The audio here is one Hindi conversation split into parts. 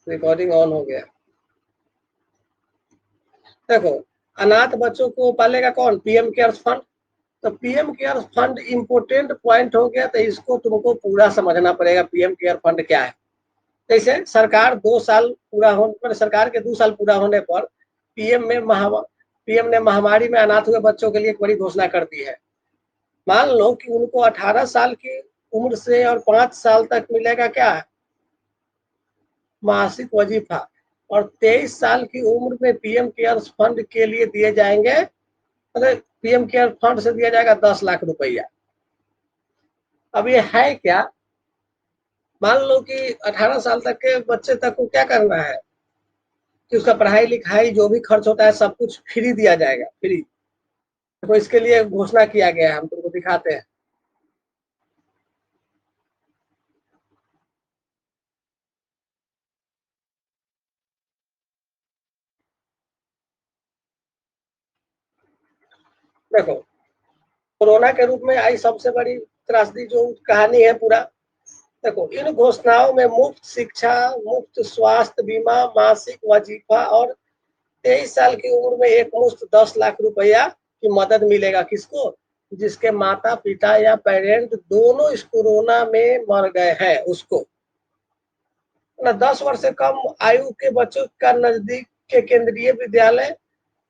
रिकॉर्डिंग ऑन हो गया। देखो, अनाथ बच्चों को पालेगा कौन? PM cares fund. तो PM care fund important point हो गया, तो इसको तुमको पूरा समझना पड़ेगा। पीएम केयर फंड क्या है? जैसे सरकार 2 साल पूरा होने पर, सरकार के 2 साल पूरा होने पर पीएम ने महामारी में अनाथ हुए बच्चों के लिए एक बड़ी घोषणा कर दी है। मान लो कि उनको 18 साल की उम्र से और 5 साल तक मिलेगा क्या है? मासिक वजीफा। और 23 साल की उम्र में पीएम केयर्स फंड के लिए दिए जाएंगे, मतलब पीएम केयर फंड से दिया जाएगा 10 लाख रुपया। अब ये है क्या? मान लो कि 18 साल तक के बच्चे तक को क्या करना है कि उसका पढ़ाई लिखाई जो भी खर्च होता है सब कुछ फ्री दिया जाएगा, फ्री। तो इसके लिए घोषणा किया गया है, हम तुमको दिखाते हैं। देखो, कोरोना के रूप में आई सबसे बड़ी त्रासदी जो कहानी है पूरा। देखो, इन घोषणाओं में मुफ्त शिक्षा, मुफ्त स्वास्थ्य बीमा, मासिक वजीफा और 23 साल की उम्र में एक मुश्त 10 लाख रुपया की मदद मिलेगा। किसको? जिसके माता पिता या पेरेंट दोनों इस कोरोना में मर गए हैं उसको। ना 10 वर्ष से कम आयु के बच्चों का नजदीक के केंद्रीय विद्यालय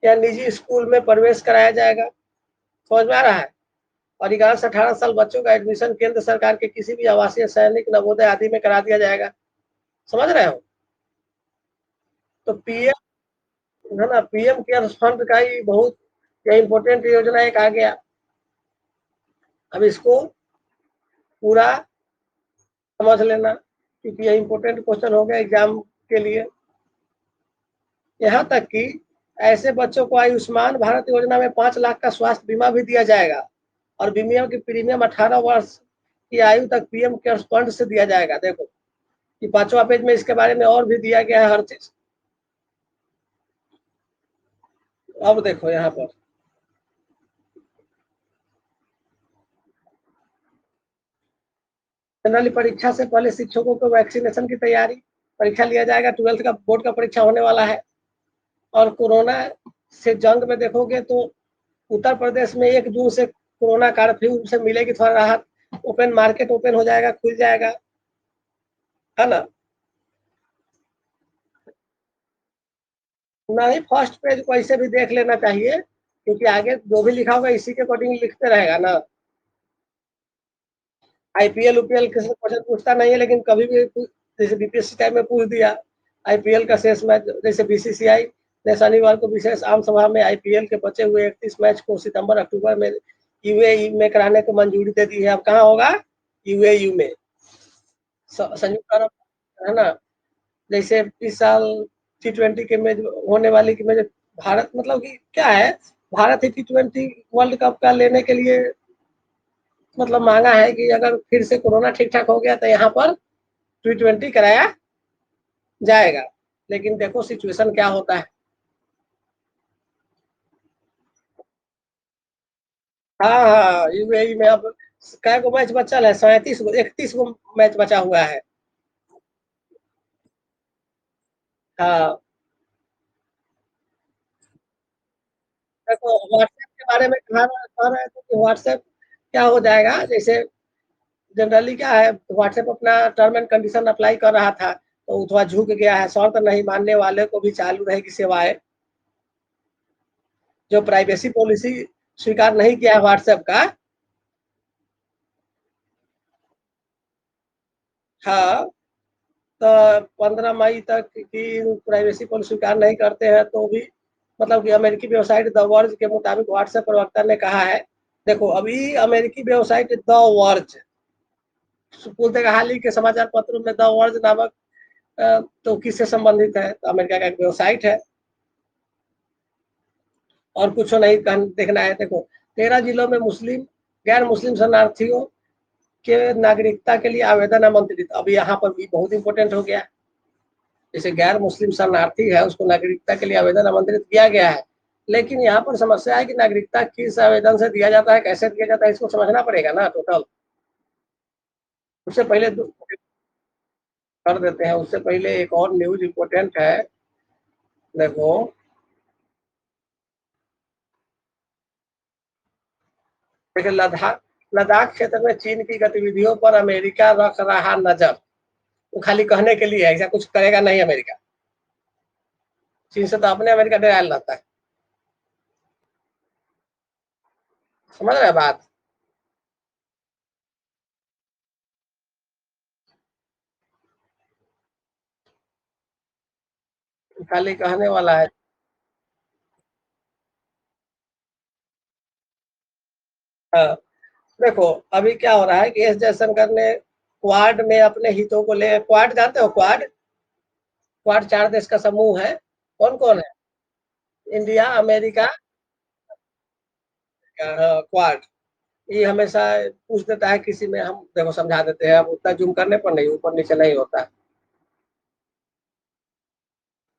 या निजी स्कूल में प्रवेश कराया जाएगा। समझ में आ रहा है? और 11 से 18 साल बच्चों का एडमिशन केंद्र सरकार के किसी भी आवासीय, सैनिक, नवोदय आदि में करा दिया जाएगा। समझ रहे हो? तो पीएम है ना, पीएम केयर फंड का ही बहुत इम्पोर्टेंट योजना एक आ गया। अब इसको पूरा समझ लेना, क्योंकि ये इम्पोर्टेंट क्वेश्चन हो गया एग्जाम के लिए। यहाँ तक कि ऐसे बच्चों को आयुष्मान भारत योजना में 5 लाख का स्वास्थ्य बीमा भी दिया जाएगा। और बीमा की प्रीमियम 18 वर्ष की आयु तक पीएम केयर्स फंड से दिया जाएगा। देखो, कि 5वां पेज में इसके बारे में और भी दिया गया है हर चीज। अब देखो यहाँ पर जनरली परीक्षा से पहले शिक्षकों को वैक्सीनेशन की तैयारी। परीक्षा लिया जाएगा, 12th का बोर्ड का परीक्षा होने वाला है। और कोरोना से जंग में देखोगे तो उत्तर प्रदेश में 1 जून से कोरोना कर्फ्यू से मिलेगी थोड़ा राहत। ओपन मार्केट ओपन हो जाएगा, खुल जाएगा, है ना? नहीं, फर्स्ट पेज को ऐसे भी देख लेना चाहिए, क्योंकि आगे जो भी लिखा होगा इसी के अकॉर्डिंग लिखते रहेगा ना। आईपीएल उपीएल किसी क्वेश्चन पूछता नहीं है, लेकिन कभी भी जैसे बीपीएससी टाइम में पूछ दिया आईपीएल का शेष मैच। जैसे बीसीसीआई ने शनिवार को विशेष आम सभा में आईपीएल के बचे हुए 31 मैच को सितंबर अक्टूबर में यूएई में कराने को मंजूरी दे दी है। अब कहाँ होगा? यूएई में, संयुक्त अरब, है ना? जैसे इस साल T20 के मैच होने वाली की मैच, भारत मतलब कि क्या है, भारत ही T20 वर्ल्ड कप का लेने के लिए मतलब मांगा है कि अगर फिर से कोरोना ठीक ठाक हो गया तो यहाँ पर T20 कराया जाएगा। लेकिन देखो सिचुएशन क्या होता है। हाँ हाँ, यूएई में अब कै गो मैच बचल है? 37 गो, 31 गो मैच बचा हुआ है। हाँ, देखो व्हाट्सएप के बारे में कह रहे थे कि व्हाट्सएप क्या हो जाएगा। जैसे जनरली क्या है, व्हाट्सएप अपना टर्म एंड कंडीशन अप्लाई कर रहा था, तो थोड़ा झुक गया है। शर्त नहीं मानने वाले को भी चालू रहेगी सेवाएं। जो प्राइवेसी पॉलिसी स्वीकार नहीं किया है व्हाट्सएप का। हाँ, तो 15 मई तक की प्राइवेसी पॉलिसी स्वीकार नहीं करते हैं तो भी, मतलब कि अमेरिकी वेबसाइट द वर्ज के मुताबिक व्हाट्सएप प्रवक्ता ने कहा है। देखो, अभी अमेरिकी वेबसाइट द वर्ज, पुस्तक हाल ही के समाचार पत्रों में द वर्ज नामक तो किससे संबंधित है? तो अमेरिका का एक वेबसाइट है, और कुछ नहीं देखना है। देखो, 13 जिलों में मुस्लिम, गैर मुस्लिम शरणार्थियों के नागरिकता के लिए आवेदन आमंत्रित। अब यहाँ पर भी बहुत इंपॉर्टेंट हो गया। जैसे गैर मुस्लिम शरणार्थी है उसको नागरिकता के लिए आवेदन आमंत्रित किया गया है। लेकिन यहाँ पर समस्या है कि नागरिकता किस आवेदन से दिया जाता है, कैसे दिया जाता है, इसको समझना पड़ेगा ना टोटल। उससे पहले कर देते हैं उससे पहले एक और न्यूज इम्पोर्टेंट है। देखो, देखिए लद्दाख लद्दाख क्षेत्र में चीन की गतिविधियों पर अमेरिका रख रहा नजर। वो खाली कहने के लिए है, ऐसा कुछ करेगा नहीं अमेरिका। चीन से तो अपने अमेरिका डरायल रहता है। समझ रहे बात? खाली कहने वाला है। हाँ, देखो अभी क्या हो रहा है कि एस जयशंकर ने क्वाड में अपने हितों को ले, क्वाड जानते हो? क्वाड, क्वाड 4 देश का समूह है। कौन कौन है? India, America, quad. ये हमेशा पूछ देता है किसी में, हम देखो समझा देते हैं, अब उतना जूम करने पर नहीं, ऊपर नीचे नहीं होता।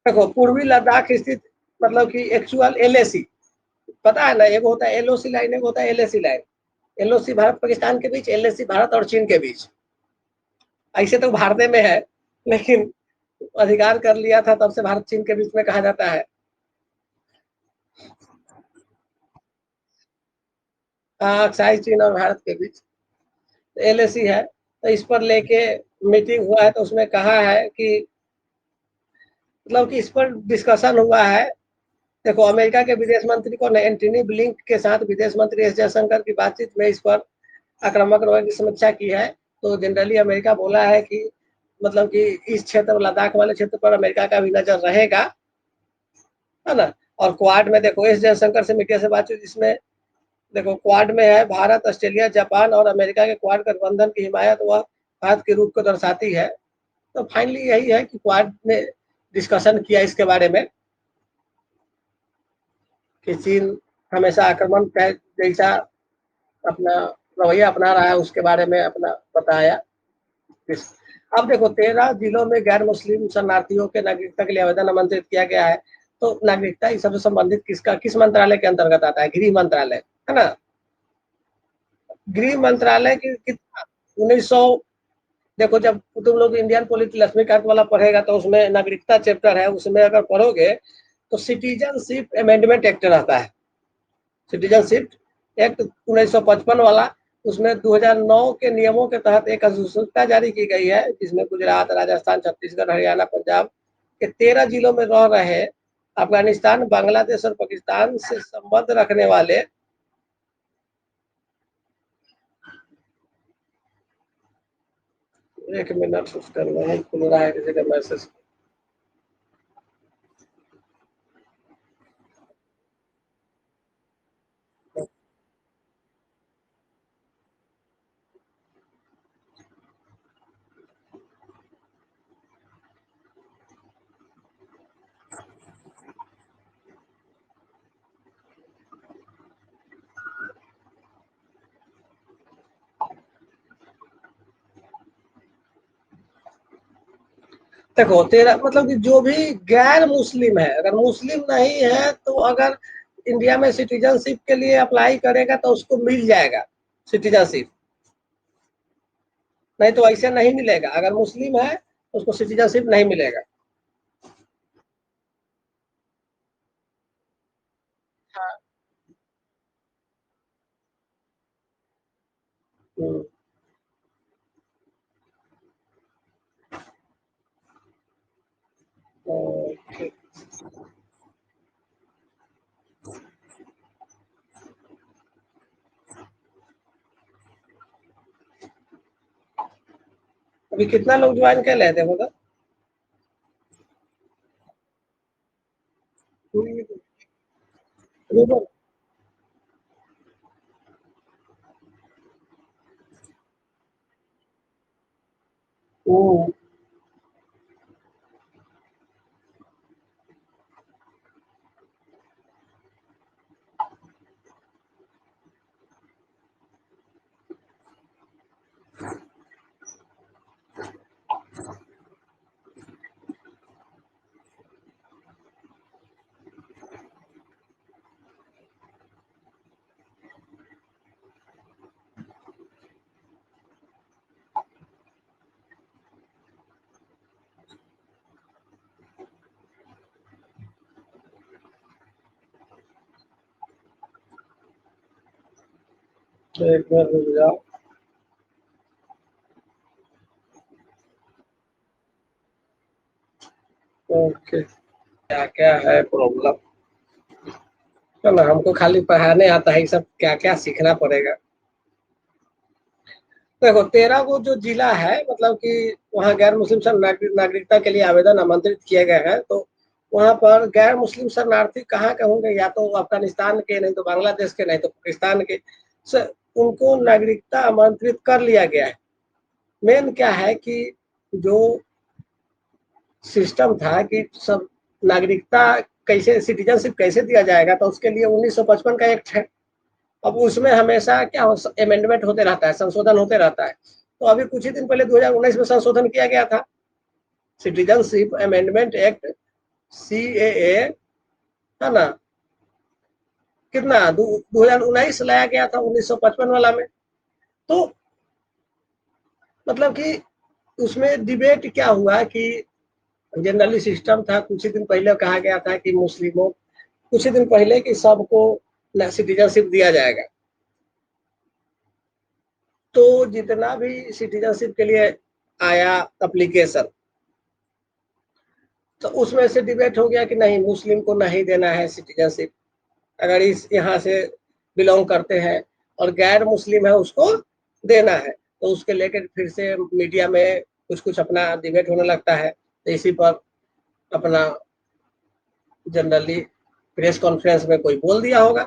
देखो पूर्वी लद्दाख स्थित, मतलब कि एक्चुअल एलएसी, पता है ना, एक होता है एलओसी लाइन, एक होता है LAC line. LOC Bharat Pakistan के बीच, एलएसी भारत और चीन के बीच। ऐसे तो भारत में है, लेकिन अधिकार कर लिया था तब से भारत चीन के बीच में कहा जाता है। अक्साई चीन और भारत के बीच एलएसी है। तो इस पर लेके मीटिंग हुआ है, तो उसमें कहा है कि, मतलब कि इस पर डिस्कशन हुआ है। देखो अमेरिका के विदेश मंत्री को एंटनी ब्लिंक के साथ विदेश मंत्री एस जयशंकर की बातचीत में इस पर आक्रामक रवैये की समीक्षा की है। तो जनरली अमेरिका बोला है कि, मतलब कि इस क्षेत्र, लद्दाख वाले क्षेत्र पर अमेरिका का भी नजर रहेगा, है ना। और क्वाड में देखो एस जयशंकर से मीडिया से बातचीत, इसमें देखो क्वाड में है भारत, ऑस्ट्रेलिया, जापान और अमेरिका के क्वाड गठबंधन की हिमायत वह भारत के रूप को दर्शाती है। तो फाइनली यही है कि क्वाड ने डिस्कशन किया इसके बारे में कि चीन हमेशा आक्रमण का जैसा अपना रवैया अपना रहा है, उसके बारे में अपना बताया। अब देखो 13 जिलों में गैर मुस्लिम शरणार्थियों के नागरिकता के लिए आवेदन आमंत्रित किया गया है। तो नागरिकता इस सबसे संबंधित किसका, किस मंत्रालय के अंतर्गत आता है? गृह मंत्रालय, है ना। गृह मंत्रालय की कितना, 1900, देखो जब तुम लोग इंडियन पॉलिटी लक्ष्मीकांत वाला पढ़ेगा तो उसमें नागरिकता चैप्टर है, उसमें अगर पढ़ोगे तो सिटीजनशिप अमेंडमेंट एक्ट रहता है। सिटीजनशिप एक्ट 1955 वाला, उसमें 2009 के नियमों के तहत एक अधिसूचना जारी की गई है, जिसमें गुजरात, राजस्थान, छत्तीसगढ़, हरियाणा, पंजाब के 13 जिलों में रह रहे अफगानिस्तान, बांग्लादेश और पाकिस्तान से संबंध रखने वाले, 1 मिनट उसका नहीं खुल रहा है किसी का मैसेज। देखो 13, मतलब कि जो भी गैर मुस्लिम है, अगर मुस्लिम नहीं है तो अगर इंडिया में सिटीजनशिप के लिए अप्लाई करेगा तो उसको मिल जाएगा सिटीजनशिप। नहीं तो ऐसे नहीं मिलेगा, अगर मुस्लिम है तो उसको सिटीजनशिप नहीं मिलेगा। हाँ। हम्म, ठीक। अभी कितना लोग ज्वाइन कर लेते हैं मतलब? हम्म, हम्म, एक मिनट रुक जाओ। ओके, क्या क्या है प्रॉब्लम? तो ना हमको खाली पढ़ाने आता है, ये सब क्या क्या सीखना पड़ेगा। देखो 13 वो जो जिला है, मतलब कि वहाँ गैर मुस्लिम नागरिकता के लिए आवेदन आमंत्रित किए गए हैं। तो वहाँ पर गैर मुस्लिम शरणार्थी कहाँ के होंगे? या तो अफगानिस्तान के, नहीं तो बांग्लादेश के, नहीं तो पाकिस्तान के। उनको नागरिकता आमंत्रित कर लिया गया है। मेन क्या है कि जो सिस्टम था कि सब नागरिकता कैसे, सिटीजनशिप कैसे दिया जाएगा, तो उसके लिए 1955 का एक्ट है। अब उसमें हमेशा क्या अमेंडमेंट होते रहता है, संशोधन होते रहता है। तो अभी कुछ ही दिन पहले 2019 में संशोधन किया गया था, सिटीजनशिप अमेंडमेंट एक्ट, CAA, है ना? कितना 2019 लाया गया था, 1955 वाला में। तो मतलब कि उसमें डिबेट क्या हुआ कि जनरली सिस्टम था, कुछ ही दिन पहले कहा गया था कि मुस्लिमों, कुछ ही दिन पहले कि सबको सिटीजनशिप दिया जाएगा। तो जितना भी सिटीजनशिप के लिए आया एप्लीकेशन, तो उसमें से डिबेट हो गया कि नहीं, मुस्लिम को नहीं देना है सिटीजनशिप, अगर इस यहाँ से बिलोंग करते हैं, और गैर मुस्लिम है उसको देना है। तो उसके लेकर फिर से मीडिया में कुछ कुछ अपना डिबेट होने लगता है। तो इसी पर अपना जनरली प्रेस कॉन्फ्रेंस में कोई बोल दिया होगा।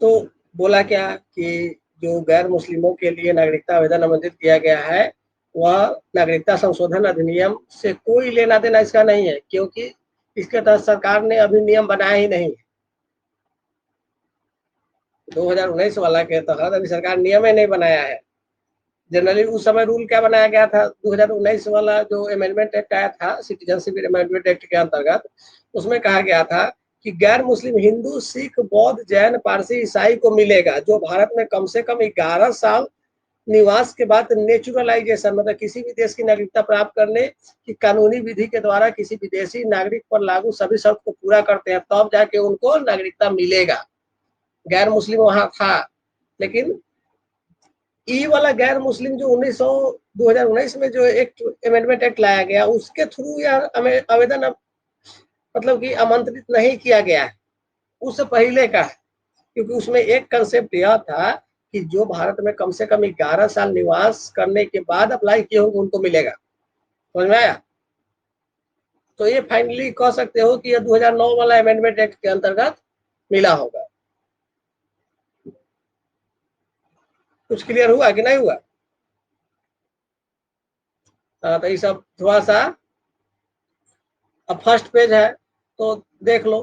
तो बोला क्या कि जो गैर मुस्लिमों के लिए नागरिकता आवेदन आमंत्रित किया गया है, वह नागरिकता संशोधन अधिनियम से कोई लेना देना इसका नहीं है, क्योंकि इसके तहत सरकार ने अभी नियम बनाया ही नहीं। 2019 वाला के तहत अभी सरकार नियम ही नहीं बनाया है। जनरली उस समय रूल क्या बनाया गया था, 2019 वाला जो अमेंडमेंट एक्ट आया था, सिटीजनशिप अमेंडमेंट एक्ट के अंतर्गत, उसमें कहा गया था कि गैर मुस्लिम हिंदू, सिख, बौद्ध, जैन, पारसी, ईसाई को मिलेगा जो भारत में कम से कम 11 साल निवास के बाद नेचुरलाइजेशन, मतलब किसी भी देश की नागरिकता प्राप्त करने की कानूनी विधि के द्वारा किसी विदेशी नागरिक पर लागू सभी शर्त को पूरा करते हैं, तब जाके उनको नागरिकता मिलेगा। गैर मुस्लिम वहां था, लेकिन ई वाला गैर मुस्लिम जो 2019 में जो एक अमेंडमेंट एक्ट लाया गया, उसके थ्रू यह आवेदन मतलब कि आमंत्रित नहीं किया गया है, उससे पहले का है। क्योंकि उसमें एक कंसेप्ट यह था कि जो भारत में कम से कम 11 साल निवास करने के बाद अप्लाई किए होंगे उनको मिलेगा। समझ में आया? तो ये फाइनली कह सकते हो कि ये 2009 वाला अमेंडमेंट एक्ट के अंतर्गत मिला होगा। कुछ क्लियर हुआ कि नहीं हुआ? तो ये सब थोड़ा सा, अब फर्स्ट पेज है तो देख लो।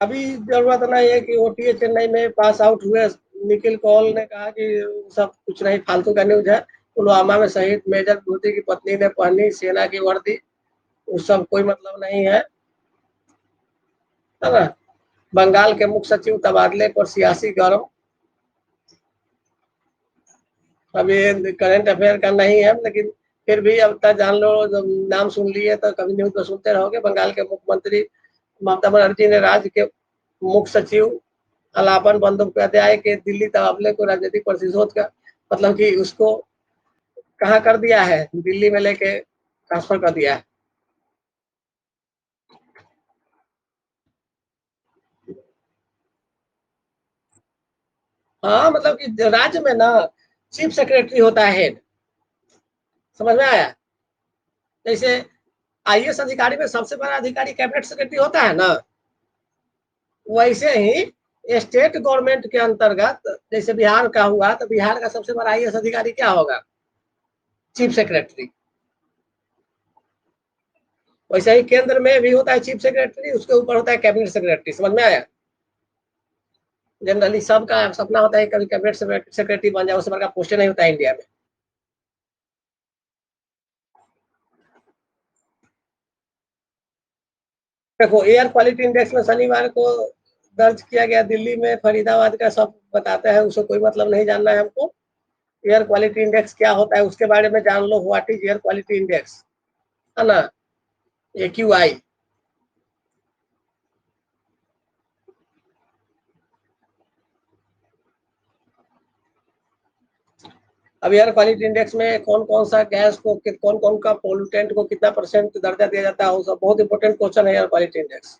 अभी जरूरत नहीं है कि OTA चेन्नई में पास आउट हुए निखिल कौल ने कहा कि सब कुछ नहीं, फालतू का न्यूज है। पुलवामा में शहीद मेजर विभूति की पत्नी ने पहनी सेना की वर्दी, उस सब कोई मतलब नहीं है ना? बंगाल के मुख्य सचिव तबादले पर सियासी गरम। अभी करंट अफेयर का नहीं है, लेकिन फिर भी अब तक जान लो, जब नाम सुन लिए तो कभी न्यूज तो सुनते रहोगे। बंगाल के मुख्यमंत्री ममता बनर्जी ने राज्य के मुख्य सचिव अलापन बंदोपाध्याय के दिल्ली तबादले को राजनीतिक प्रतिशोध का, मतलब कि उसको कहाँ कर दिया है, दिल्ली में लेके ट्रांसफर कर दिया है। हाँ, मतलब कि राज्य में ना चीफ सेक्रेटरी होता है हेड। समझ में आया? जैसे IAS अधिकारी में सबसे बड़ा अधिकारी कैबिनेट सेक्रेटरी होता है ना, वैसे ही स्टेट गवर्नमेंट के अंतर्गत जैसे बिहार का हुआ, तो बिहार का सबसे बड़ा IAS अधिकारी क्या होगा? Chief secretary. वैसे ही केंद्र में भी होता है चीफ सेक्रेटरी, उसके ऊपर होता है कैबिनेट सेक्रेटरी। समझ में आया? जनरली सबका सपना होता है कभी कैबिनेट सेक्रेटरी बन जाए, उससे बड़ा पोस्ट नहीं होता है इंडिया में। देखो एयर क्वालिटी इंडेक्स में शनिवार को दर्ज किया गया दिल्ली में फरीदाबाद का, सब बताते हैं, उससे कोई मतलब नहीं जानना है हमको। एयर क्वालिटी इंडेक्स क्या होता है उसके बारे में जान लो। What is air quality index, है ना? AQI। अब एयर क्वालिटी इंडेक्स में कौन कौन सा गैस को, कौन कौन का पोल्यूटेंट को कितना % दर्जा दिया जाता है, वो सब बहुत इंपॉर्टेंट क्वेश्चन है एयर क्वालिटी इंडेक्स।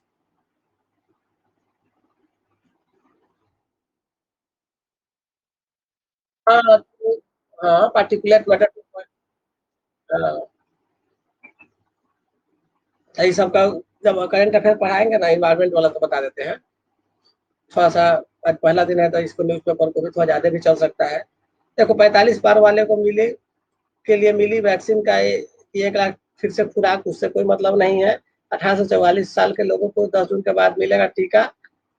हाँ हाँ, पार्टिकुलेट मैटर, हाँ, यही सब का जब करंट अफेयर पढ़ाएंगे ना इन्वायरमेंट वाला तो बता देते हैं। थोड़ा सा आज पहला दिन है तो इसको न्यूज़पेपर को भी थोड़ा ज्यादा भी चल सकता है। देखो 45 पार वाले को मिले के लिए मिली वैक्सीन का 1 लाख फिर से खुराक, उससे कोई मतलब नहीं है। 18 से 44 साल के लोगों को 10 जून के बाद मिलेगा टीका,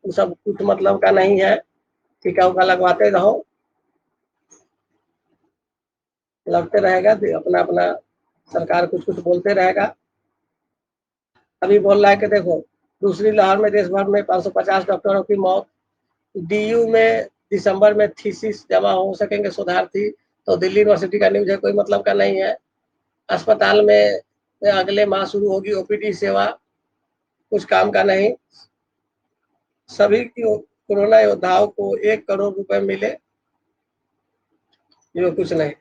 वो सब कुछ मतलब का नहीं है। टीका उका लगवाते रहो, लगते रहेगा, अपना अपना सरकार कुछ कुछ बोलते रहेगा। अभी बोल रहा है कि देखो दूसरी लहर में देश भर में 550 डॉक्टरों की मौत, डीयू में दिसंबर में थीसिस जमा हो सकेंगे शोधार्थी, तो दिल्ली यूनिवर्सिटी का न्यूज है, कोई मतलब का नहीं है। अस्पताल में अगले माह शुरू होगी ओपीडी सेवा, कुछ काम का नहीं। सभी कोरोना योद्धाओं को 1 करोड़ रुपए मिले, ये कुछ नहीं।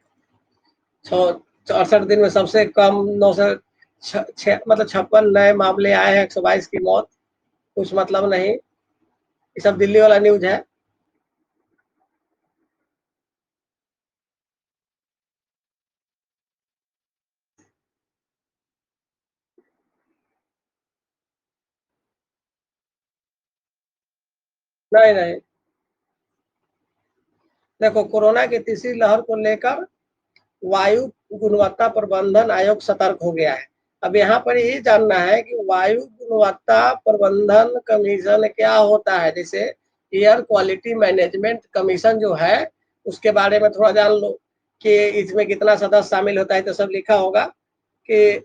68 दिन में सबसे कम 900 मतलब 56 नए मामले आए हैं, 122 की मौत, कुछ मतलब नहीं। ये सब दिल्ली वाला न्यूज है। नहीं नहीं, देखो कोरोना की तीसरी लहर को लेकर वायु गुणवत्ता प्रबंधन आयोग सतर्क हो गया है। अब यहाँ पर ये जानना है कि वायु गुणवत्ता प्रबंधन कमीशन क्या होता है। जैसे एयर क्वालिटी मैनेजमेंट कमीशन जो है उसके बारे में थोड़ा जान लो कि इसमें कितना सदस्य शामिल होता है, तो सब लिखा होगा कि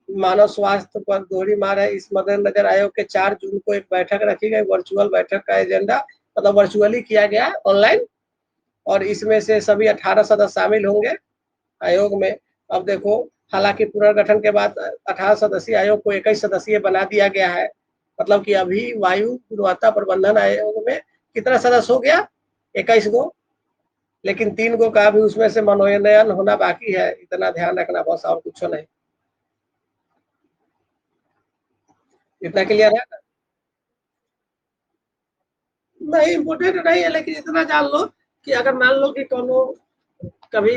मानव स्वास्थ्य पर दोहरी मार है, इस मद्देनजर आयोग के 4 जून को एक बैठक रखी गई। वर्चुअल बैठक का एजेंडा मतलब वर्चुअली किया गया ऑनलाइन, और इसमें से सभी 18 सदस्य शामिल होंगे आयोग में। अब देखो हालांकि पुनर्गठन के बाद 18 सदस्यीय आयोग को 21 सदस्यीय बना दिया गया है। मतलब कि अभी वायु गुणवत्ता प्रबंधन आयोग में कितना सदस्य हो गया, 21 गो, लेकिन 3 गो का भी उसमें से मनोनयन होना बाकी है। इतना ध्यान रखना बस, और कुछ नहीं। इतना क्लियर है। नहीं इम्पोर्टेंट नहीं है, लेकिन इतना जान लो कि अगर मान लो कि कोनो कभी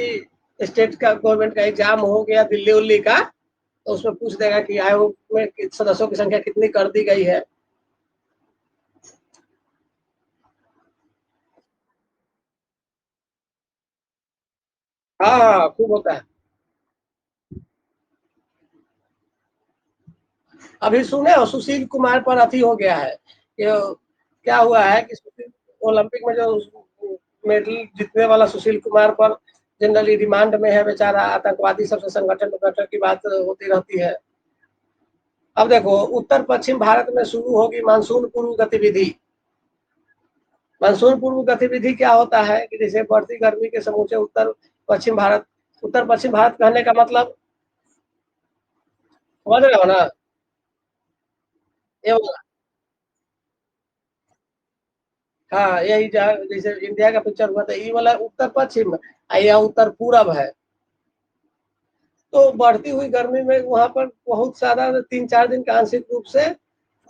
स्टेट का गवर्नमेंट का एग्जाम हो गया दिल्ली उल्ली का, तो उसमें पूछ देगा कि आयोग में सदस्यों की संख्या कितनी कर दी गई है। हाँ हाँ, खूब होता है। अभी सुने हो सुशील कुमार पर अति हो गया है कि क्या हुआ है कि ओलंपिक में जो मेडल जीतने वाला सुशील कुमार पर जनरली रिमांड में है बेचारा, आतंकवादी सबसे संगठन गठन की बात होती रहती है। अब देखो उत्तर पश्चिम भारत में शुरू होगी मानसून पूर्व गतिविधि। मानसून पूर्व गतिविधि क्या होता है कि जैसे बढ़ती गर्मी के समूचे पश्चिम भारत उत्तर पश्चिम भारत कहने का मतलब समझ रहे हो ना, ये वाला। हाँ यही जैसे इंडिया का पिक्चर हुआ था, ये वाला उत्तर पश्चिम या उत्तर पूरब है। तो बढ़ती हुई गर्मी में वहां पर बहुत सारा 3-4 दिन का आंशिक रूप से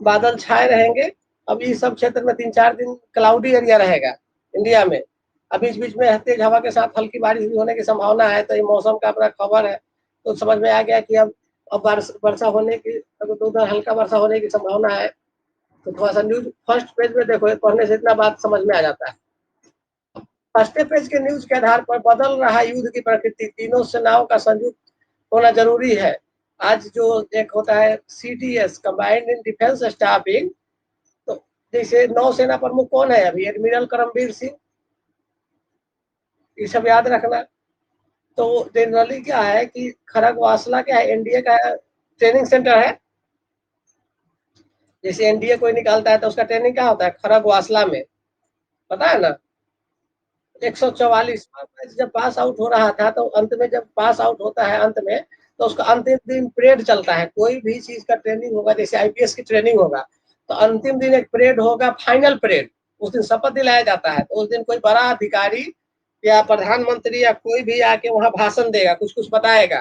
बादल छाए रहेंगे। अब इस सब क्षेत्र में 3-4 दिन क्लाउडी एरिया रहेगा इंडिया में। अब बीच बीच में तेज हवा के साथ हल्की बारिश भी होने की संभावना है, तो ये मौसम का अपना खबर है। तो समझ में आ गया कि अब वर्षा होने की, अब तो उधर हल्का वर्षा होने की संभावना है। तो थोड़ा सा न्यूज फर्स्ट पेज में देखो, पढ़ने से इतना बात समझ में आ जाता है। फर्स्ट पेज के न्यूज के आधार पर बदल रहा युद्ध की प्रकृति, तीनों सेनाओं का संयुक्त होना जरूरी है। आज जो एक होता है CDS combined in defence staffing, तो जैसे नौसेना प्रमुख कौन है अभी, एडमिरल करमबीर सिंह, ये सब याद रखना। तो जनरली क्या है कि खड़गवासला क्या है, एनडीए का ट्रेनिंग सेंटर है। जैसे एनडीए कोई निकालता है तो उसका ट्रेनिंग क्या होता है, खड़गवासला में, पता है ना। 144 जब पास आउट हो रहा था, तो अंत में जब पास आउट होता है अंत में, तो उसका अंतिम दिन परेड चलता है। कोई भी चीज का ट्रेनिंग होगा, जैसे आईपीएस की ट्रेनिंग होगा, तो अंतिम दिन एक परेड होगा, फाइनल परेड। उस दिन शपथ दिलाया जाता है, तो उस दिन कोई बड़ा अधिकारी या प्रधानमंत्री या कोई भी आके वहां भाषण देगा, कुछ कुछ बताएगा,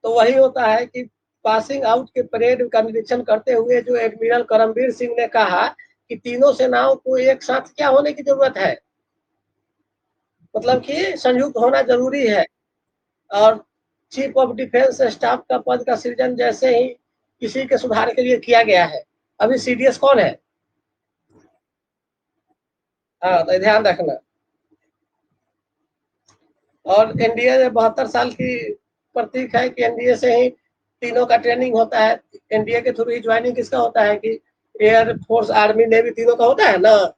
तो वही होता है कि पासिंग आउट के परेड का निरीक्षण करते हुए जो एडमिरल करमबीर सिंह ने कहा कि तीनों सेनाओं को एक साथ क्या होने की जरूरत है, मतलब कि संयुक्त होना जरूरी है। और चीफ ऑफ डिफेंस स्टाफ का पद का सृजन जैसे ही किसी के सुधार के लिए किया गया है। अभी सीडीएस कौन है? हाँ, तो ध्यान रखना। और एनडीए 72 साल की प्रतीक है कि एनडीए से ही तीनों का ट्रेनिंग होता है। एनडीए के थ्रू ही ज्वाइनिंग किसका होता है कि एयर फोर्स आर्मी नेवी तीनों का होता है ना,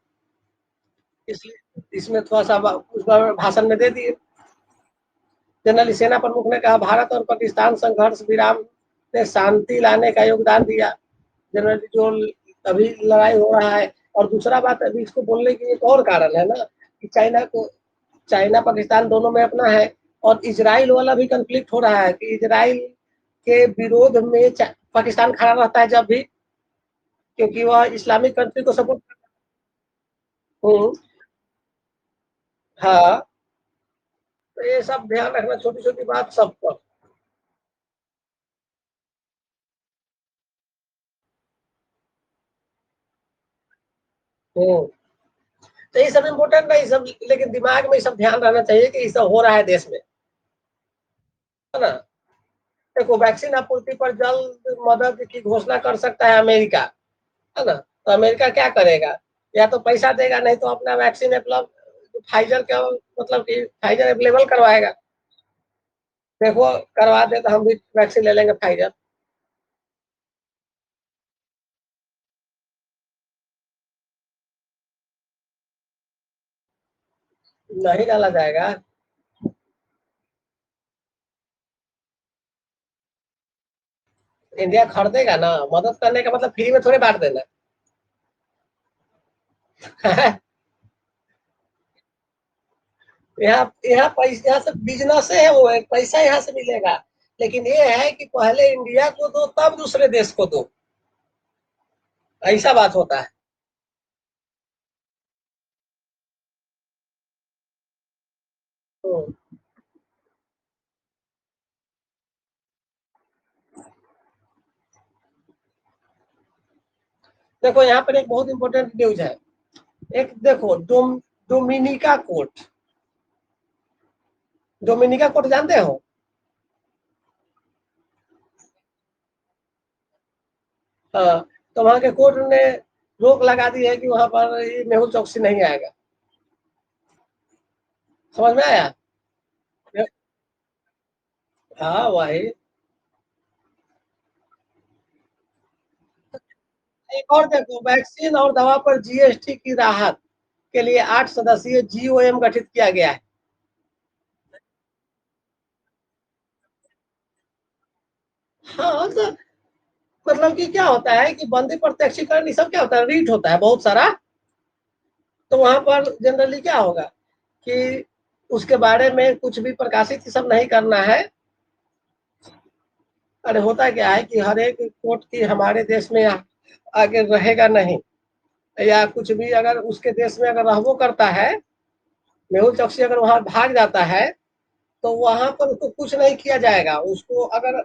इसलिए इसमें थोड़ा सा उस बार भाषण में दे दिए। जनरल सेना प्रमुख ने कहा भारत और पाकिस्तान संघर्ष विराम ने शांति लाने का योगदान दिया। जनरल जो अभी लड़ाई हो रहा है, और दूसरा बात अभी इसको बोलने की एक और कारण है ना कि चाइना पाकिस्तान दोनों में अपना है, और इजराइल वाला भी कंफ्लिक्ट हो रहा है कि इजराइल के विरोध में पाकिस्तान खड़ा रहता है जब भी, क्योंकि वह इस्लामिक कंट्री को सपोर्ट करता है। हाँ, तो ये सब ध्यान रखना, छोटी छोटी बात सब पर। हम्म, तो ये सब इम्पोर्टेंट नहीं सब, लेकिन दिमाग में सब ध्यान रहना चाहिए कि ये सब हो रहा है देश में, है ना। देखो, वैक्सीन आपूर्ति पर जल्द मदद की घोषणा कर सकता है अमेरिका, है ना। तो अमेरिका क्या करेगा, या तो पैसा देगा, नहीं तो अपना वैक्सीन मतलब फाइजर का, मतलब कि फाइजर अवेलेबल करवाएगा। देखो, करवा दे तो हम भी वैक्सीन ले लेंगे फाइजर। नहीं डाला जाएगा। इंडिया खरीदेगा ना, मदद करने का मतलब फ्री में थोड़े बांट देना। यहाँ यहाँ पैसा, यहाँ से बिजनेस है, वो है पैसा यहाँ से मिलेगा। लेकिन ये है कि पहले इंडिया को दो तब दूसरे देश को दो, ऐसा बात होता है। तो देखो, यहाँ पर एक बहुत इंपॉर्टेंट न्यूज है। एक देखो, डोमिनिका कोर्ट, डोमिनिका कोर्ट जानते हो? हाँ, तो वहां के कोर्ट ने रोक लगा दी है कि वहां पर ये मेहुल चौकसी नहीं आएगा। समझ में आया? हाँ, वही। एक और देखो, वैक्सीन और दवा पर जीएसटी की राहत के लिए 8 सदस्यीय जीओएम गठित किया गया है। हाँ, तो मतलब कि क्या होता है कि बंदी प्रत्यक्षीकरण ये सब क्या होता है, रीट होता है बहुत सारा। तो वहां पर जनरली क्या होगा कि उसके बारे में कुछ भी प्रकाशित सब नहीं करना है। अरे होता क्या है कि हर एक कोर्ट की हमारे देश में आगे रहेगा नहीं, या कुछ भी अगर उसके देश में अगर रहबो करता है, मेहुल चौकसी अगर वहां भाग जाता है, तो वहां पर उसको कुछ नहीं किया जाएगा। उसको अगर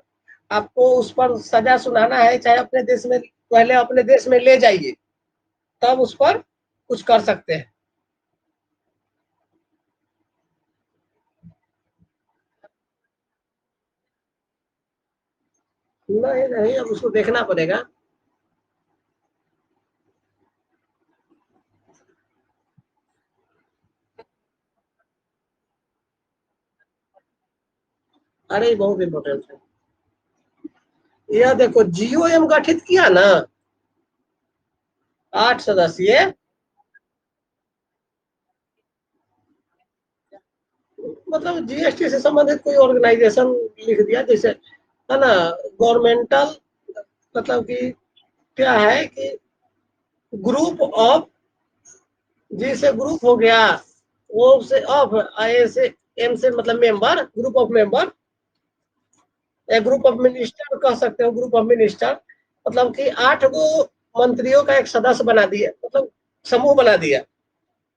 आपको उस पर सजा सुनाना है, चाहे अपने देश में, पहले अपने देश में ले जाइए, तब उस पर कुछ कर सकते हैं। नहीं नहीं, अब उसको देखना पड़ेगा। अरे बहुत इंपॉर्टेंट है। यह देखो, जीओएम गठित किया ना, 8 सदस्यीय, मतलब जीएसटी से संबंधित कोई ऑर्गेनाइजेशन लिख दिया जैसे, है ना, गवर्नमेंटल, मतलब कि क्या है कि ग्रुप ऑफ, जी से ग्रुप हो गया, वो से ऑफ, आई से एम से मतलब मेंबर, ग्रुप ऑफ मेंबर, या ग्रुप ऑफ मिनिस्टर कह सकते हो, ग्रुप ऑफ मिनिस्टर, मतलब कि 8 गो मंत्रियों का एक सदस्य बना दिया, मतलब समूह बना दिया।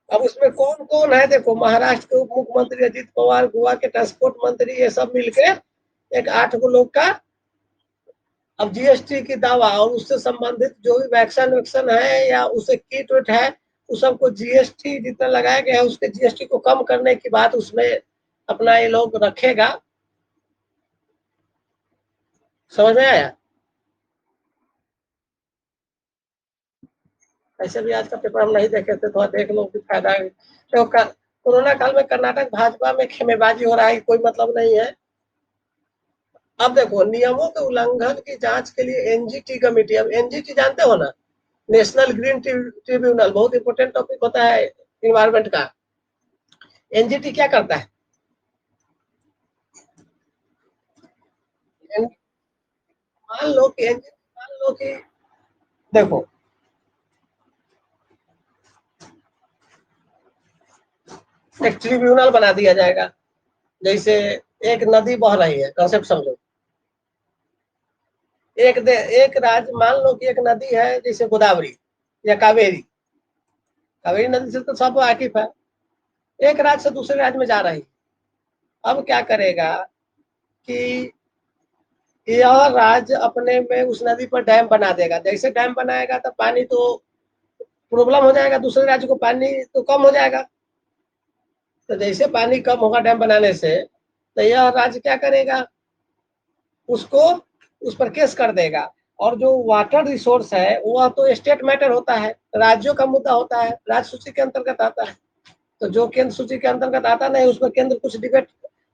अब उसमें कौन कौन है, देखो महाराष्ट्र के उप मुख्यमंत्री अजित पवार, गोवा के ट्रांसपोर्ट मंत्री, ये सब मिलके एक 8 लोग का अब जीएसटी की दावा और उससे संबंधित जो भी वैक्सीन वैक्सन है या उसे किट विट है, उस सबको जीएसटी जितना लगाया गया है उसके जीएसटी को कम करने की बात उसमें अपना ये लोग रखेगा। समझ में आया? ऐसे भी आज का पेपर हम नहीं देखे थे, थोड़ा देख लो कि फायदा है। तो कोरोना काल में कर्नाटक भाजपा में खेमेबाजी हो रहा है, कोई मतलब नहीं है। अब देखो नियमों के उल्लंघन की जांच के लिए एनजीटी कमेटी, अब एनजीटी जानते हो ना, नेशनल ग्रीन ट्रिब्यूनल, बहुत इंपॉर्टेंट टॉपिक होता है इन्वायरमेंट का। एनजीटी क्या करता है? मान लो कि देखो एक ट्रिब्यूनल बना दिया जाएगा। जैसे एक नदी बह रही है, कंसेप्ट समझो। एक राज्य, मान लो कि एक नदी है जैसे गोदावरी या कावेरी। कावेरी नदी से तो सब वाकिफ है। एक राज्य से दूसरे राज्य में जा रही। अब क्या करेगा कि यह राज्य अपने में उस नदी पर डैम बना देगा। जैसे डैम बनाएगा तो पानी तो प्रॉब्लम हो जाएगा, दूसरे राज्य को पानी तो कम हो जाएगा। तो जैसे पानी कम होगा डैम बनाने से, तो यह राज्य क्या करेगा, उसको उस पर केस कर देगा। और जो वाटर रिसोर्स है वह तो स्टेट मैटर होता है, राज्यों का मुद्दा होता है, राज्य सूची के अंतर्गत आता है। तो जो केंद्र सूची के अंतर्गत आता नहीं उसमें केंद्र कुछ डिबेट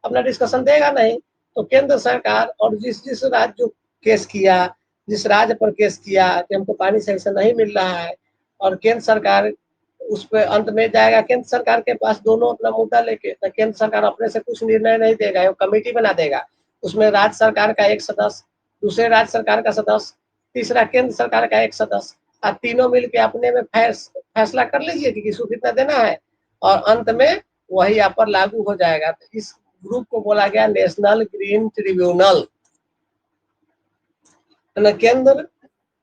अपना डिस्कशन देगा नहीं। तो केंद्र सरकार और जिस जिस राज्य जो केस किया, जिस राज्य पर केस किया कि हमको पानी सही से नहीं मिल रहा है, और केंद्र सरकार उस पर अंत में जाएगा केंद्र सरकार के पास दोनों अपना मुद्दा लेके, तो केंद्र सरकार अपने से कुछ निर्णय नहीं देगा, वो कमेटी बना देगा। उसमें राज्य सरकार का एक सदस्य, दूसरे राज्य सरकार का सदस्य, तीसरा केंद्र सरकार का एक सदस्य, और तीनों मिलकर अपने में फैसला कर लीजिए कि किसको कितना देना है, और अंत में वही यहाँ पर लागू हो जाएगा। तो इस ग्रुप को बोला गया नेशनल ग्रीन ट्रिब्यूनल। केंद्र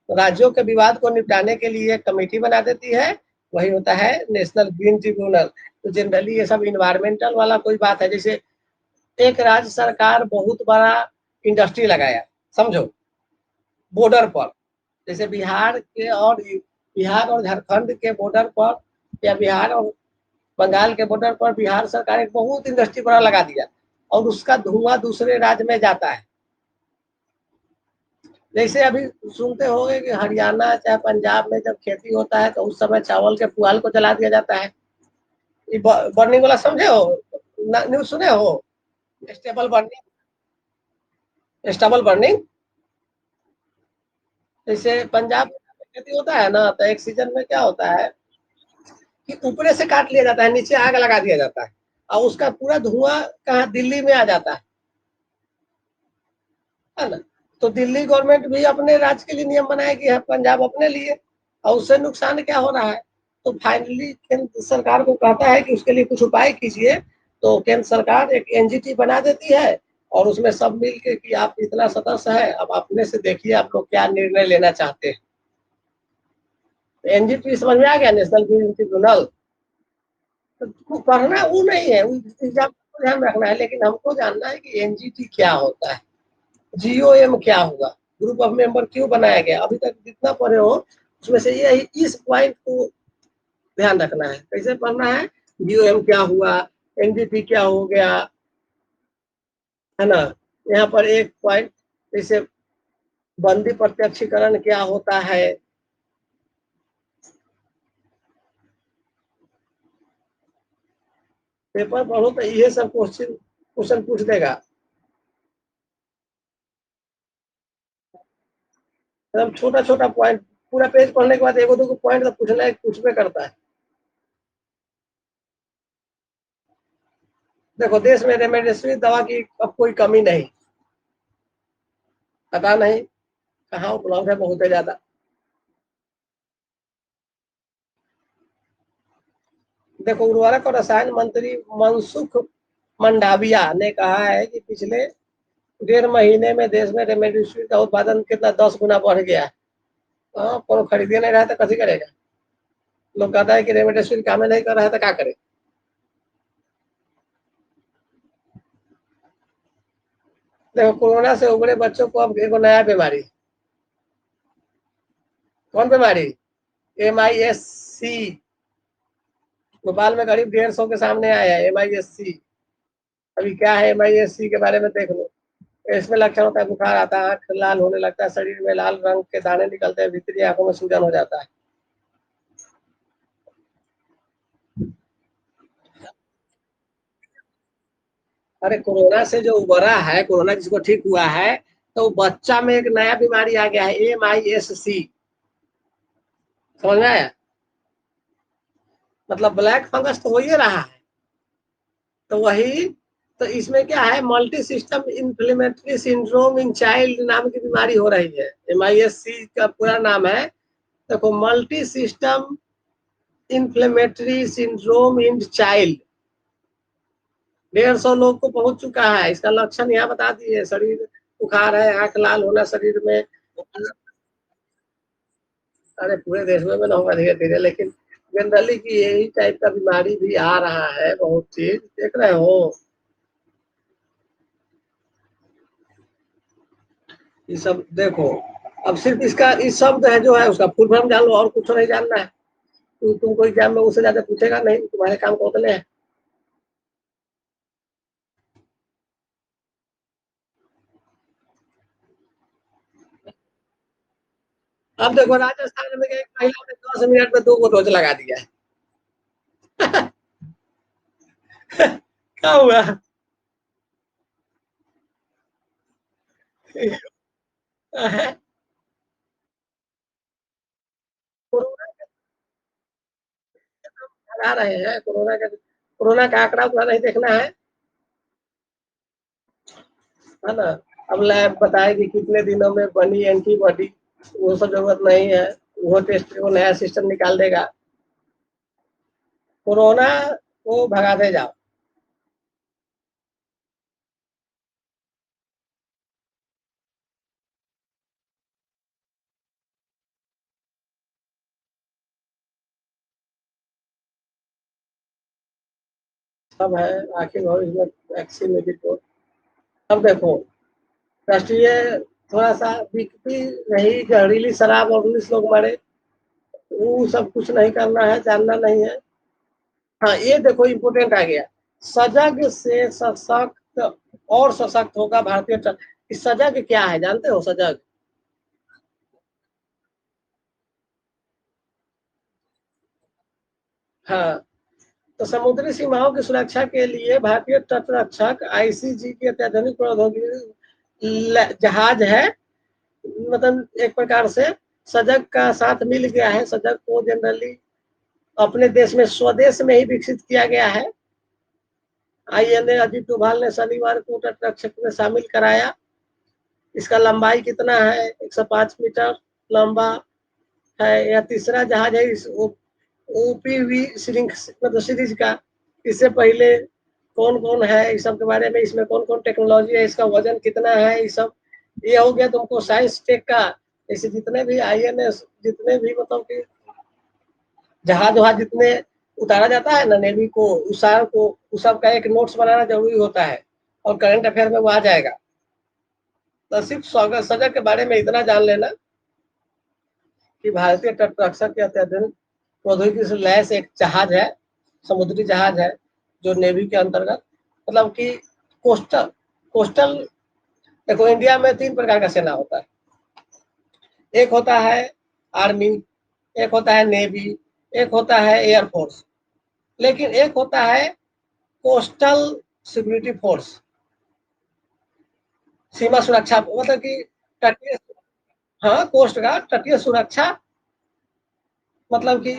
राज्यों के विवाद को निपटाने के लिए कमेटी बना देती है, वही होता है नेशनल ग्रीन ट्रिब्यूनल। तो जनरली ये सब इन्वायरमेंटल वाला कोई बात है, जैसे एक राज्य सरकार बहुत बड़ा इंडस्ट्री लगाया, समझो बॉर्डर पर, जैसे बिहार और झारखंड के बॉर्डर पर, या बिहार और बंगाल के बॉर्डर पर बिहार सरकार एक बहुत इंडस्ट्री बड़ा लगा दिया, और उसका धुआं दूसरे राज्य में जाता है। जैसे अभी सुनते होंगे कि हरियाणा चाहे पंजाब में जब खेती होता है तो उस समय चावल के पुआल को जला दिया जाता है। ये बर्निंग वाला समझे हो, न्यूज सुने हो? Stable burning, stable burning. जैसे पंजाब में खेती होता है ना, तो एक सीजन में क्या होता है कि ऊपरे से काट लिया जाता है, नीचे आग लगा दिया जाता है, और उसका पूरा धुआं कहाँ दिल्ली में आ जाता है ना। तो दिल्ली गवर्नमेंट भी अपने राज्य के लिए नियम बनाएगी, है पंजाब अपने लिए, और उससे नुकसान क्या हो रहा है। तो फाइनली केंद्र सरकार को कहता है कि उसके लिए कुछ उपाय कीजिए। तो केंद्र सरकार एक एनजीटी बना देती है, और उसमें सब मिल के कि आप इतना सदस्य है, अब अपने से देखिए आप लोग क्या निर्णय लेना चाहते हैं। एनजीटी समझ में आ गया, नेशनल ग्रीन ट्रिब्यूनल। तो पढ़ना वो नहीं है, उस एग्जाम को ध्यान रखना है, लेकिन हमको जानना है कि एनजीटी क्या होता है, जीओएम क्या हुआ, ग्रुप ऑफ मेंबर क्यों बनाया गया। अभी तक जितना पढ़े हो उसमें से यही इस पॉइंट को ध्यान रखना है। कैसे पढ़ना है, जीओएम क्या हुआ, एनडीपी क्या हो गया, है ना। यहाँ पर एक पॉइंट जैसे बंदी प्रत्यक्षीकरण क्या होता है। पेपर पढ़ो तो ये सब क्वेश्चन क्वेश्चन पूछ देगा। एकदम छोटा छोटा पॉइंट, पूरा पेज पढ़ने के बाद एगो दो पॉइंट तो पूछना है, पूछबे करता है। देखो देश में रेमडेसिविर दवा की अब कोई कमी नहीं, पता नहीं कहाँ उपलब्ध है, बहुत है ज्यादा। देखो उर्वरक और रसायन मंत्री मनसुख मंडाविया ने कहा है कि पिछले 1.5 महीने में देश में रेमडेसिविर का उत्पादन कितना 10 गुना बढ़ गया है। हाँ, कोनो खरीदे नहीं रहा तो कैसे करेगा। लोग कहता है कि रेमडेसिविर काम नहीं कर रहा है तो क्या करे। देखो कोरोना से उभरे बच्चों को अब एक नया बीमारी, कौन बीमारी, MIS-C, भोपाल में करीब 150 के सामने आया है MIS-C। अभी क्या है MIS-C के बारे में देख लो। इसमें लक्षण होता है बुखार आता है, आंख लाल होने लगता है, शरीर में लाल रंग के दाने निकलते हैं, भीतरी आंखों में सूजन हो जाता है। अरे कोरोना से जो उबरा है, कोरोना जिसको ठीक हुआ है, तो बच्चा में एक नया बीमारी आ गया है MIS-C। समझ में आया? मतलब ब्लैक फंगस तो हो ही रहा है, तो वही, तो इसमें क्या है, multi system inflammatory syndrome in child नाम की बीमारी हो रही है। MIS-C का पूरा नाम है, देखो, multi system inflammatory syndrome in child. 150 लोग को पहुंच चुका है। इसका लक्षण यहाँ बता दिए, शरीर बुखार है, आंख लाल होना शरीर में। अरे पूरे देश में ना होगा धीरे धीरे, लेकिन जनरली की यही टाइप का बीमारी भी आ रहा है, बहुत चीज देख रहे हो। ये सब देखो, अब सिर्फ इसका इस शब्द है जो है उसका फुल फॉर्म जान लो, और कुछ नहीं जानना है। तुमको एग्जाम में उससे ज्यादा पूछेगा नहीं, तुम्हारे काम को उतने हैं। अब देखो राजस्थान में एक महिला ने 10 मिनट में 2 को डोज लगा दिया है। क्या हुआ? कोरोना लगा रहे हैं, कोरोना का आंकड़ा उतना नहीं देखना है ना। अब लैब बताएगी कितने दिनों में बनी एंटीबॉडी, वो सब जरूरत नहीं है। वो टेस्ट, वो नया सिस्टम निकाल देगा। कोरोना को भगाते जाओ। सब है, आखिर भविष्य में वैक्सीन में भी तो। अब देखो, राष्ट्रीय थोड़ा सा बिकती रही जहरीली शराब और 19 लोग मरे, वो सब कुछ नहीं करना है, जानना नहीं है। हाँ ये देखो इम्पोर्टेंट आ गया, सजग से सशक्त और सशक्त होगा भारतीय इस सजग क्या है जानते हो, सजग? हाँ, तो समुद्री सीमाओं की सुरक्षा के लिए भारतीय तटरक्षक ICG की अत्याधुनिक प्रौद्योगिकी जहाज है। मतलब एक प्रकार से सजग का साथ मिल गया है। सजग को जनरली अपने देश में, स्वदेश में ही विकसित किया गया है। INA अजीत डोभाल ने शनिवार को तटरक्षक में शामिल कराया। इसका लंबाई कितना है, 105 मीटर लंबा है। यह तीसरा जहाज है इस OPV मतलब सीरीज का। इससे पहले कौन कौन है, इस सब के बारे में, इसमें कौन कौन टेक्नोलॉजी है, इसका वजन कितना है, ये सब, ये हो गया तुमको साइंस टेक का। ऐसे जितने भी INS, जितने भी मतलब कि जहाज वहाज जितने उतारा जाता है ना नेवी को, उस सब का एक नोट्स बनाना जरूरी होता है, और करंट अफेयर में वो आ जाएगा। तो सिर्फ स्वागत सजग के बारे में इतना जान लेना कि भारतीय तटरक्षक के अत्याधुनिक प्रौद्योगिकी से लैस एक जहाज है, समुद्री जहाज है, जो नेवी के अंतर्गत, मतलब कि कोस्टल कोस्टल देखो इंडिया में 3 प्रकार का सेना होता है। एक होता है आर्मी, एक होता है नेवी, एक होता है एयरफोर्स। लेकिन एक होता है कोस्टल सिक्योरिटी फोर्स, सीमा सुरक्षा, मतलब कि तटीय, हाँ कोस्ट का तटीय सुरक्षा, मतलब कि,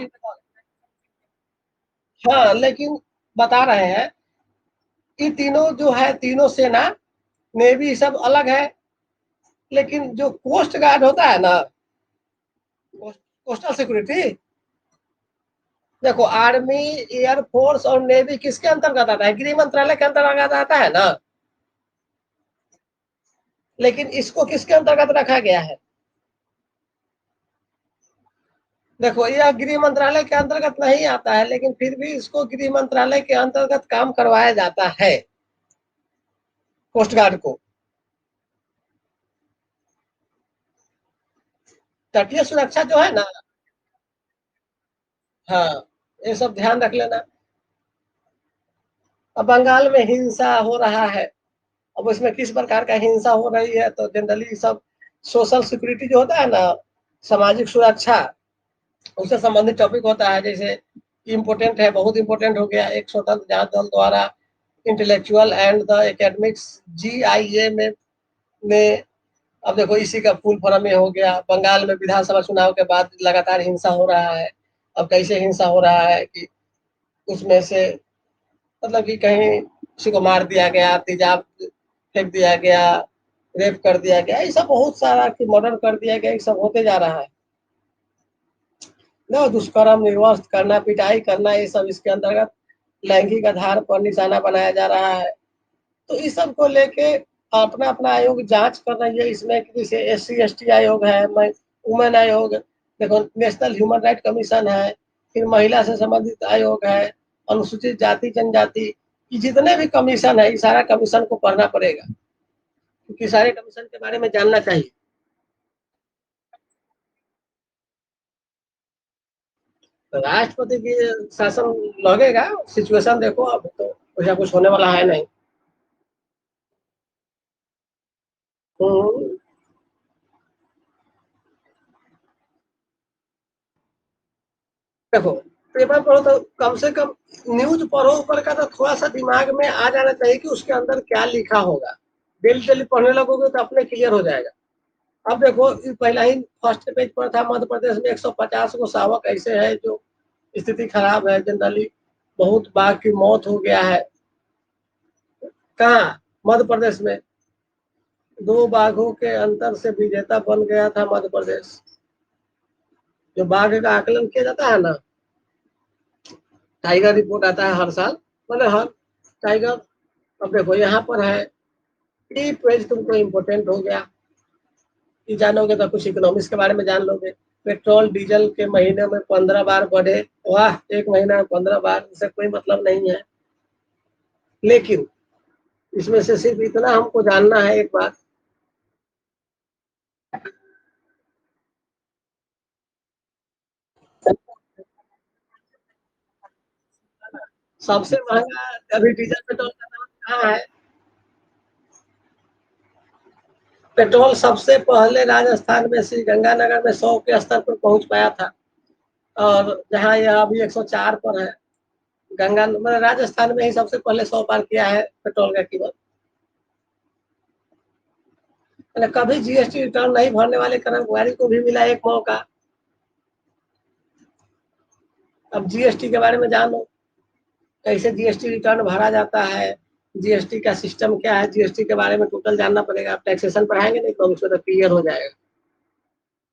हाँ लेकिन बता रहे हैं, ये तीनों जो है, तीनों सेना, नेवी सब अलग है। लेकिन जो कोस्ट गार्ड होता है ना, कोस्टल सिक्योरिटी, देखो आर्मी, एयरफोर्स और नेवी किसके अंतर्गत आता है, गृह मंत्रालय के अंतर्गत आता है ना। लेकिन इसको किसके अंतर्गत रखा गया है, देखो यह गृह मंत्रालय के अंतर्गत नहीं आता है, लेकिन फिर भी इसको गृह मंत्रालय के अंतर्गत काम करवाया जाता है कोस्ट गार्ड को। तटीय सुरक्षा जो है ना, हाँ, ये सब ध्यान रख लेना। अब बंगाल में हिंसा हो रहा है, अब उसमें किस प्रकार का हिंसा हो रही है, तो जनरली सब सोशल सिक्योरिटी जो होता है ना, सामाजिक सुरक्षा, उससे संबंधित टॉपिक होता है। जैसे इम्पोर्टेंट है, बहुत इम्पोर्टेंट हो गया, एक स्वतंत्र जांच दल द्वारा intellectual and the academics GIA में अब देखो इसी का फुल फॉर्म में हो गया। बंगाल में विधानसभा चुनाव के बाद लगातार हिंसा हो रहा है। अब कैसे हिंसा हो रहा है कि उसमें से मतलब कि कहीं किसी को मार दिया गया, तेजाब फेंक दिया गया, रेप कर दिया गया, ये सब बहुत सारा कि मर्डर कर दिया गया, ये सब होते जा रहा है ना। दुष्कर्म, निर्वस्त्र करना, पिटाई करना, ये सब इसके अंतर्गत लैंगिक आधार पर निशाना बनाया जा रहा है। तो इस सब को लेके अपना अपना आयोग जांच कर रही है। इसमें जैसे SC ST आयोग है, वुमेन आयोग, देखो नेशनल ह्यूमन राइट कमीशन है, फिर महिला से संबंधित आयोग है, अनुसूचित जाति जनजाति, जितने भी कमीशन है, इस सारा कमीशन को पढ़ना पड़ेगा, क्योंकि सारे कमीशन के बारे में जानना चाहिए। तो राष्ट्रपति की शासन लगेगा, सिचुएशन देखो, अब तो ऐसा कुछ होने वाला है नहीं। हम्म, देखो पेपर पढ़ो तो कम से कम न्यूज पढ़ो ऊपर का, तो थोड़ा सा दिमाग में आ जाना चाहिए कि उसके अंदर क्या लिखा होगा। डेली डेली पढ़ने लगोगे तो अपने क्लियर हो जाएगा। अब देखो पहला ही फर्स्ट पेज पर था, मध्य प्रदेश में 150 को शावक ऐसे है जो स्थिति खराब है, जनरली बहुत बाघ की मौत हो गया है। कहाँ? मध्य प्रदेश में 2 बाघों के अंतर से विजेता बन गया था मध्य प्रदेश। जो बाघ का आकलन किया जाता है ना, टाइगर रिपोर्ट आता है हर साल, मतलब हर टाइगर। अब देखो यहाँ पर है, ये पेज तुमको इम्पोर्टेंट हो गया, ये जानोगे तो कुछ इकोनॉमिक्स के बारे में जान लोगे। पेट्रोल डीजल के महीने में 15 बार बढ़े, वाह, एक महीना में 15 बार, इससे कोई मतलब नहीं है। लेकिन इसमें से सिर्फ इतना हमको जानना है एक बात, सबसे महंगा अभी डीजल पेट्रोल का दाम कहाँ है? पेट्रोल सबसे पहले राजस्थान में श्री गंगानगर में 100 के स्तर पर पहुंच पाया था, और जहाँ यह अभी 104 पर है। गंगा मतलब राजस्थान में ही सबसे पहले 100 पार किया है पेट्रोल का कीमत। मतलब कभी GST रिटर्न नहीं भरने वाले कर्मचारी को भी मिला एक मौका। अब GST के बारे में जानो, कैसे GST रिटर्न भरा जाता है, GST का सिस्टम क्या है, GST के बारे में टोटल जानना पड़ेगा। आप टैक्सेशन पढ़ाएंगे नहीं तो उसमें तो क्लियर हो जाएगा।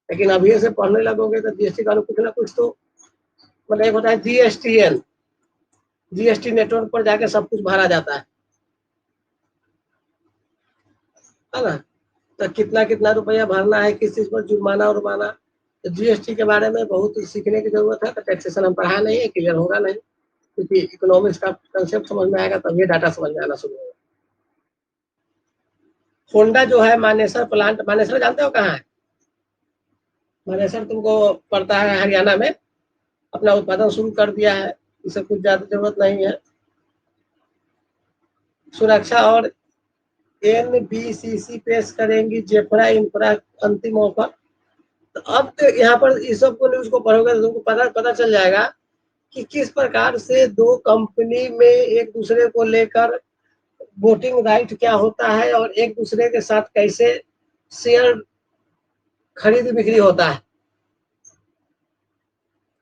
लेकिन अभी से पढ़ने लगोगे तो GST का कुछ ना कुछ तो, मतलब एक होता है GSTN, GST नेटवर्क पर जाके सब कुछ भरा जाता है ना। तो कितना कितना रुपया भरना है, किस चीज पर जुर्माना उर्माना, तो GST के बारे में बहुत सीखने की जरूरत है। तो टैक्सेशन हम पढ़ा नहीं है, क्लियर होगा नहीं, क्योंकि इकोनॉमिक्स का कंसेप्ट समझ में आएगा तब ये डाटा समझ में आना शुरू होगा। होंडा जो है मानेसर प्लांट, मानेसर जानते हो कहाँ है? मानेसर तुमको पड़ता है हरियाणा में, अपना उत्पादन शुरू कर दिया है। इसे कुछ ज्यादा जरूरत नहीं है। सुरक्षा और NBCC पेश करेंगी जेफरा इंफ्रा अंतिम ऑफर। तो अब तो यहाँ पर इस सब को न्यूज को पढ़ोगे तो तुमको पता पता चल जाएगा कि किस प्रकार से दो कंपनी में एक दूसरे को लेकर वोटिंग राइट क्या होता है, और एक दूसरे के साथ कैसे शेयर खरीद बिक्री होता है।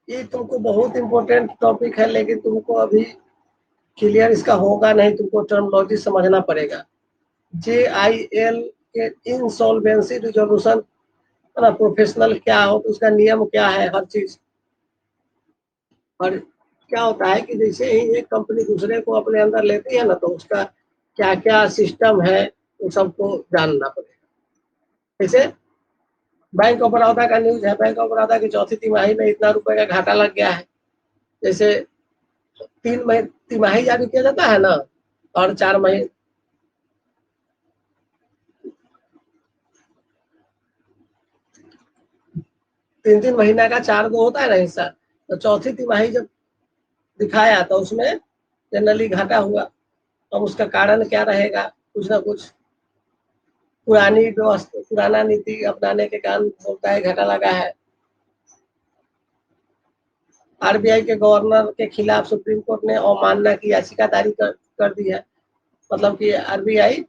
ये तुमको बहुत इंपॉर्टेंट टॉपिक है, लेकिन तुमको अभी क्लियर इसका होगा नहीं, तुमको टर्मोलॉजी समझना पड़ेगा। JIL के इंसॉल्वेंसी रिजोल्यूशन ना, प्रोफेशनल क्या हो तो उसका नियम क्या है, हर चीज। और क्या होता है कि जैसे ही एक कंपनी दूसरे को अपने अंदर लेती है ना, तो उसका क्या क्या सिस्टम है वो सबको जानना पड़ेगा। जैसे बैंक ऑफ बड़ौदा का न्यूज है, बैंक ऑफ बड़ौदा की चौथी तिमाही में इतना रुपए का घाटा लग गया है। जैसे तिमाही जारी किया जाता है ना, और 4 महीने, 3-3 महीना का 4 गो होता है ना हिस्सा, तो चौथी तिमाही जब दिखाया तो उसमें जनरली घाटा हुआ। अब उसका कारण क्या रहेगा, कुछ ना कुछ पुरानी व्यवस्था, पुराना नीति अपनाने के कारण होता है, घाटा लगा है। आरबीआई के गवर्नर के खिलाफ सुप्रीम कोर्ट ने अवमानना की याचिका कर दी है। मतलब कि आरबीआई,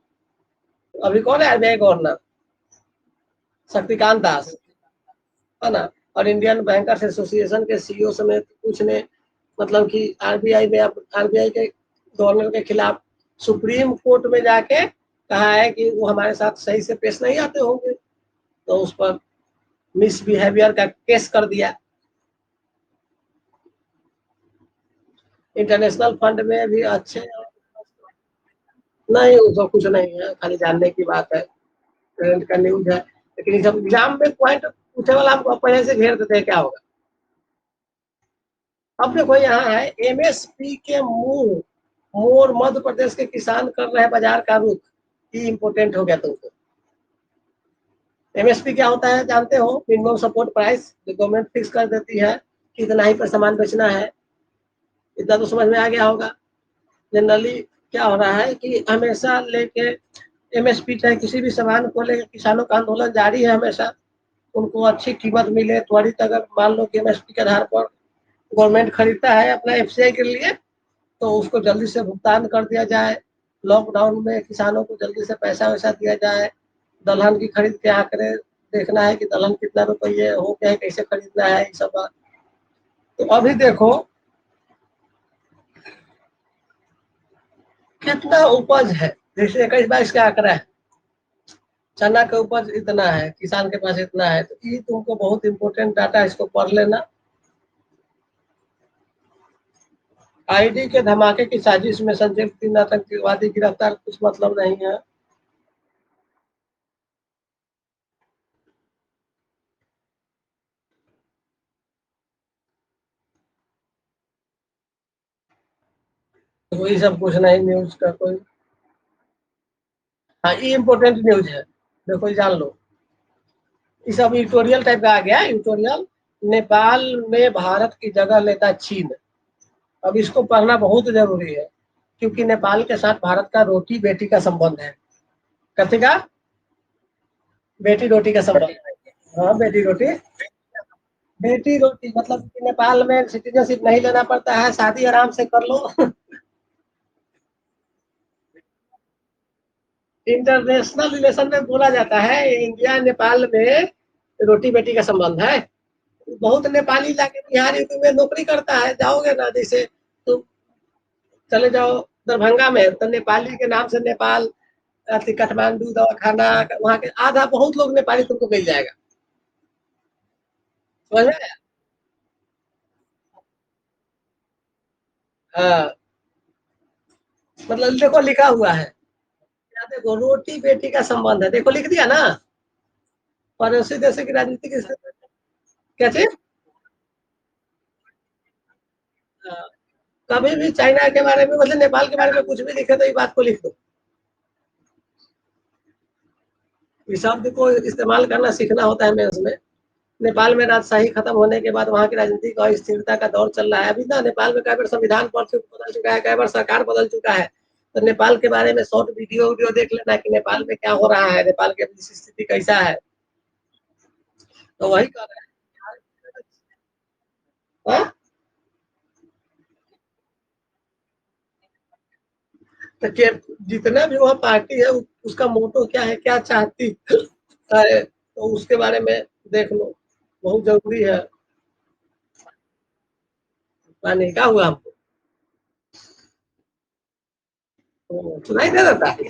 अभी कौन है आरबीआई गवर्नर? शक्तिकांत दास, है ना। और इंडियन बैंकर्स एसोसिएशन के सीईओ समेत कुछ ने, मतलब कि आरबीआई में, अब आरबीआई के गवर्नर के खिलाफ सुप्रीम कोर्ट में जाके कहा है कि वो हमारे साथ सही से पेश नहीं आते होंगे, तो उस पर मिसबिहेवियर का केस कर दिया। इंटरनेशनल फंड में भी अच्छे, नहीं उसका कुछ नहीं है, खाली जानने की बात है, करंट का न्यूज है। लेकिन जब एग्जाम में पॉइंट पूछे वाला हमको पहले से घेर देते हैं, क्या होगा? अब देखो यहाँ है, एमएसपी के मुंह मोर मध्य प्रदेश के किसान कर रहे हैं बाजार का रुख, ये इंपोर्टेंट हो गया तुमको। एमएसपी क्या होता है जानते हो? मिनिमम सपोर्ट प्राइस, जो गवर्नमेंट फिक्स कर देती है कि इतना ही पर सामान बेचना है। इतना तो समझ में आ गया होगा। जनरली क्या हो रहा है कि हमेशा लेके एमएसपी, चाहे किसी भी सामान को लेकर किसानों का आंदोलन जारी है हमेशा। उनको अच्छी कीमत मिले, त्वरित, अगर मान लो कि एमएसपी के आधार पर गवर्नमेंट खरीदता है अपना एफसीआई के लिए, तो उसको जल्दी से भुगतान कर दिया जाए। लॉकडाउन में किसानों को जल्दी से पैसा वैसा दिया जाए। दलहन की खरीद के आंकड़े देखना है कि दलहन कितना रुपये हो गया है, कैसे खरीदना है, ये सब बात। तो अभी देखो कितना उपज है, जैसे 21-22 का आंकड़ा है, चना का उपज इतना है, किसान के पास इतना है, तो ये तुमको बहुत इंपॉर्टेंट डाटा, इसको पढ़ लेना। आईडी के धमाके की साजिश में संजय 3 आतंकवादी गिरफ्तार, कुछ मतलब नहीं है। तो ये सब कुछ नहीं, न्यूज का कोई। हाँ, ये इम्पोर्टेंट न्यूज है, देखो ये जान लो। ये सब इडिटोरियल टाइप का आ गया, इडिटोरियल। नेपाल में भारत की जगह लेता चीन। अब इसको पढ़ना बहुत जरूरी है, क्योंकि नेपाल के साथ भारत का रोटी बेटी का संबंध है। कथी का? बेटी रोटी का संबंध है। हाँ, बेटी रोटी। बेटी रोटी मतलब कि नेपाल में सिटीजनशिप नहीं लेना पड़ता है, शादी आराम से कर लो। इंटरनेशनल रिलेशन में बोला जाता है इंडिया नेपाल में रोटी बेटी का संबंध है। बहुत नेपाली जाके बिहार यूपी में नौकरी करता है, जाओगे ना, जैसे तुम चले जाओ दरभंगा में, तो नेपाली के नाम से नेपाल, काठमांडू दवाखाना, वहाँ के आधा बहुत लोग नेपाली तुमको मिल जाएगा। समझ में आया? हाँ, मतलब देखो लिखा हुआ है, यहाँ देखो रोटी बेटी का संबंध है, देखो लिख दिया ना। पड़ोसी देशों की राजनीतिक स्थिति, क्या चीज? हाँ, कभी भी चाइना के बारे में, मतलब नेपाल के बारे में कुछ भी लिखे तो ये बात को लिख दो। इस शब्द को इस्तेमाल करना सीखना होता है मेंस में। नेपाल में राजशाही खत्म होने के बाद वहाँ की राजनीतिक अस्थिरता का दौर चल रहा है अभी ना। नेपाल में कई बार संविधान बदल चुका है, कई बार सरकार बदल चुका है। तो नेपाल के बारे में शॉर्ट वीडियो वीडियो देख लेना कि नेपाल में क्या हो रहा है, नेपाल की स्थिति कैसा है। तो वही कर रहे हैं। हाँ? तो जितना भी वहाँ पार्टी है उसका मोटो क्या है, क्या चाहती है, तो उसके बारे में देख लो, बहुत जरूरी है। पानी क्या हुआ हमको? सुनाई दे देता है?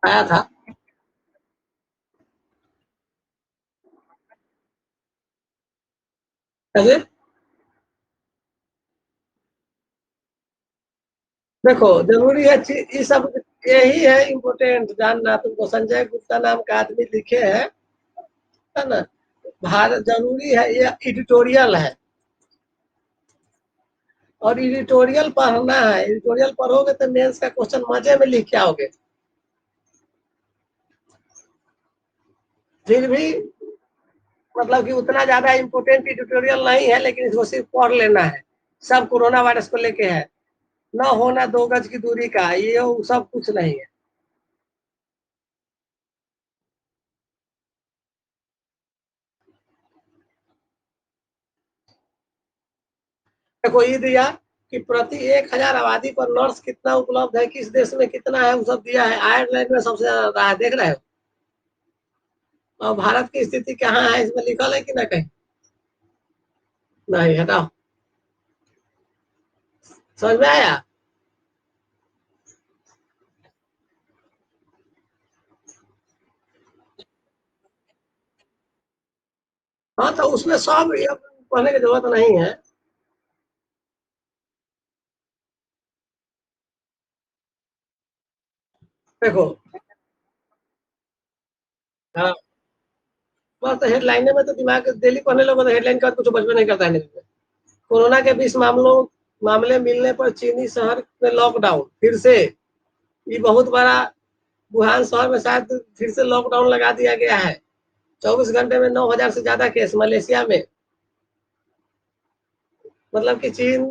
आया था। कैसे? देखो जरूरी है ये सब, यही है इम्पोर्टेंट जानना तुमको। संजय गुप्ता नाम का आदमी लिखे हैं है ना। भारत जरूरी है, ये एडिटोरियल है, और एडिटोरियल पढ़ना है। एडिटोरियल पढ़ोगे तो मेंस का क्वेश्चन मजे में लिख के आओगे। फिर भी मतलब कि उतना ज्यादा इम्पोर्टेंट एडिटोरियल नहीं है, लेकिन इसको सिर्फ पढ़ लेना है। सब कोरोना वायरस को लेके है, न होना 2 गज की दूरी का, ये सब कुछ नहीं है। देखो ये दिया कि प्रति 1,000 आबादी पर नर्स कितना उपलब्ध है, किस देश में कितना है, वो सब दिया है। आयरलैंड में सबसे ज्यादा है, देख रहे हो। और भारत की स्थिति कहाँ है इसमें लिखल है कि ना कहीं? नहीं, हटाओ। समझ में आया? हाँ, तो उसमें सब ये पढ़ने की जरूरत नहीं है। देखो, हाँ, बस तो हेडलाइन में तो दिमाग डेली पढ़ने लोगों तो हेडलाइन का कुछ बचपन नहीं करता है न्यूज़ में। कोरोना के 20 मामले मिलने पर चीनी शहर में लॉकडाउन फिर से। ये बहुत बड़ा, वुहान शहर में शायद फिर से लॉकडाउन लगा दिया गया है। 24 घंटे में 9,000 से ज्यादा केस मलेशिया में। मतलब कि चीन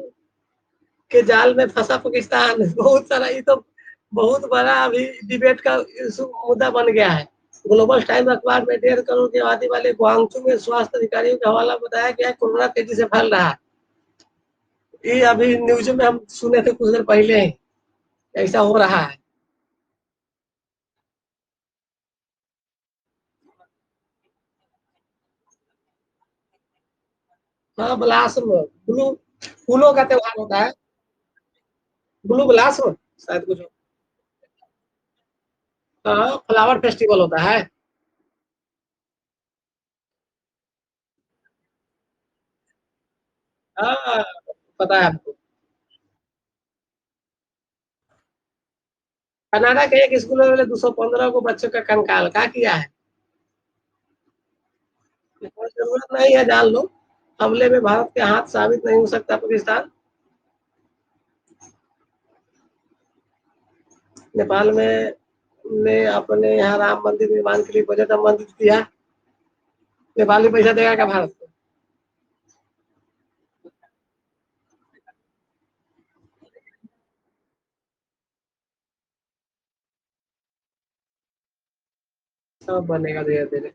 के जाल में फंसा पाकिस्तान। बहुत सारा, ये तो बहुत बड़ा अभी डिबेट का मुद्दा बन गया है। ग्लोबल टाइम्स अखबार में 1.5 करोड़ की आबादी वाले गुआंगचू में स्वास्थ्य अधिकारियों का हवाला बताया गया है, कोरोना तेजी से फैल रहा है। ये अभी न्यूज में हम सुने थे कुछ देर पहले ही, ऐसा हो रहा है। हाँ, ब्लासम, ब्लू, फूलों का त्योहार होता है। ब्लू ब्लासम शायद कुछ। हाँ, फ्लावर फेस्टिवल होता है। हाँ, पता है आपको। कनाडा के एक स्कूल में 215 को बच्चों का कंकाल का किया है। कोई जरूरत नहीं है, जान लो। हमले में भारत के हाथ साबित नहीं हो सकता पाकिस्तान। नेपाल में ने अपने यहाँ राम मंदिर निर्माण के लिए बजट आवंटित किया। नेपाल भी पैसा देगा क्या भारत को? सब बनेगा धीरे धीरे।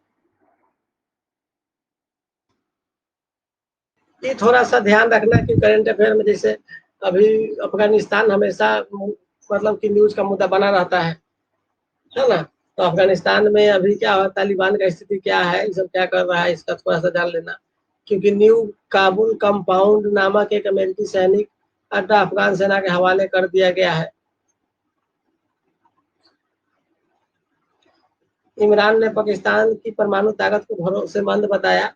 ये थोड़ा सा ध्यान रखना कि करंट अफेयर में, जैसे अभी अफगानिस्तान हमेशा मतलब कि न्यूज का मुद्दा बना रहता है ना। तो अफगानिस्तान में अभी क्या हुआ, तालिबान का स्थिति क्या है, ये सब क्या कर रहा है, इसका थोड़ा सा जान लेना। क्योंकि न्यू काबुल कंपाउंड नामक एक अमेरिकी सैनिक अड्डा अफगान सेना के हवाले कर दिया गया है। इमरान ने पाकिस्तान की परमाणु ताकत को भरोसेमंद बताया।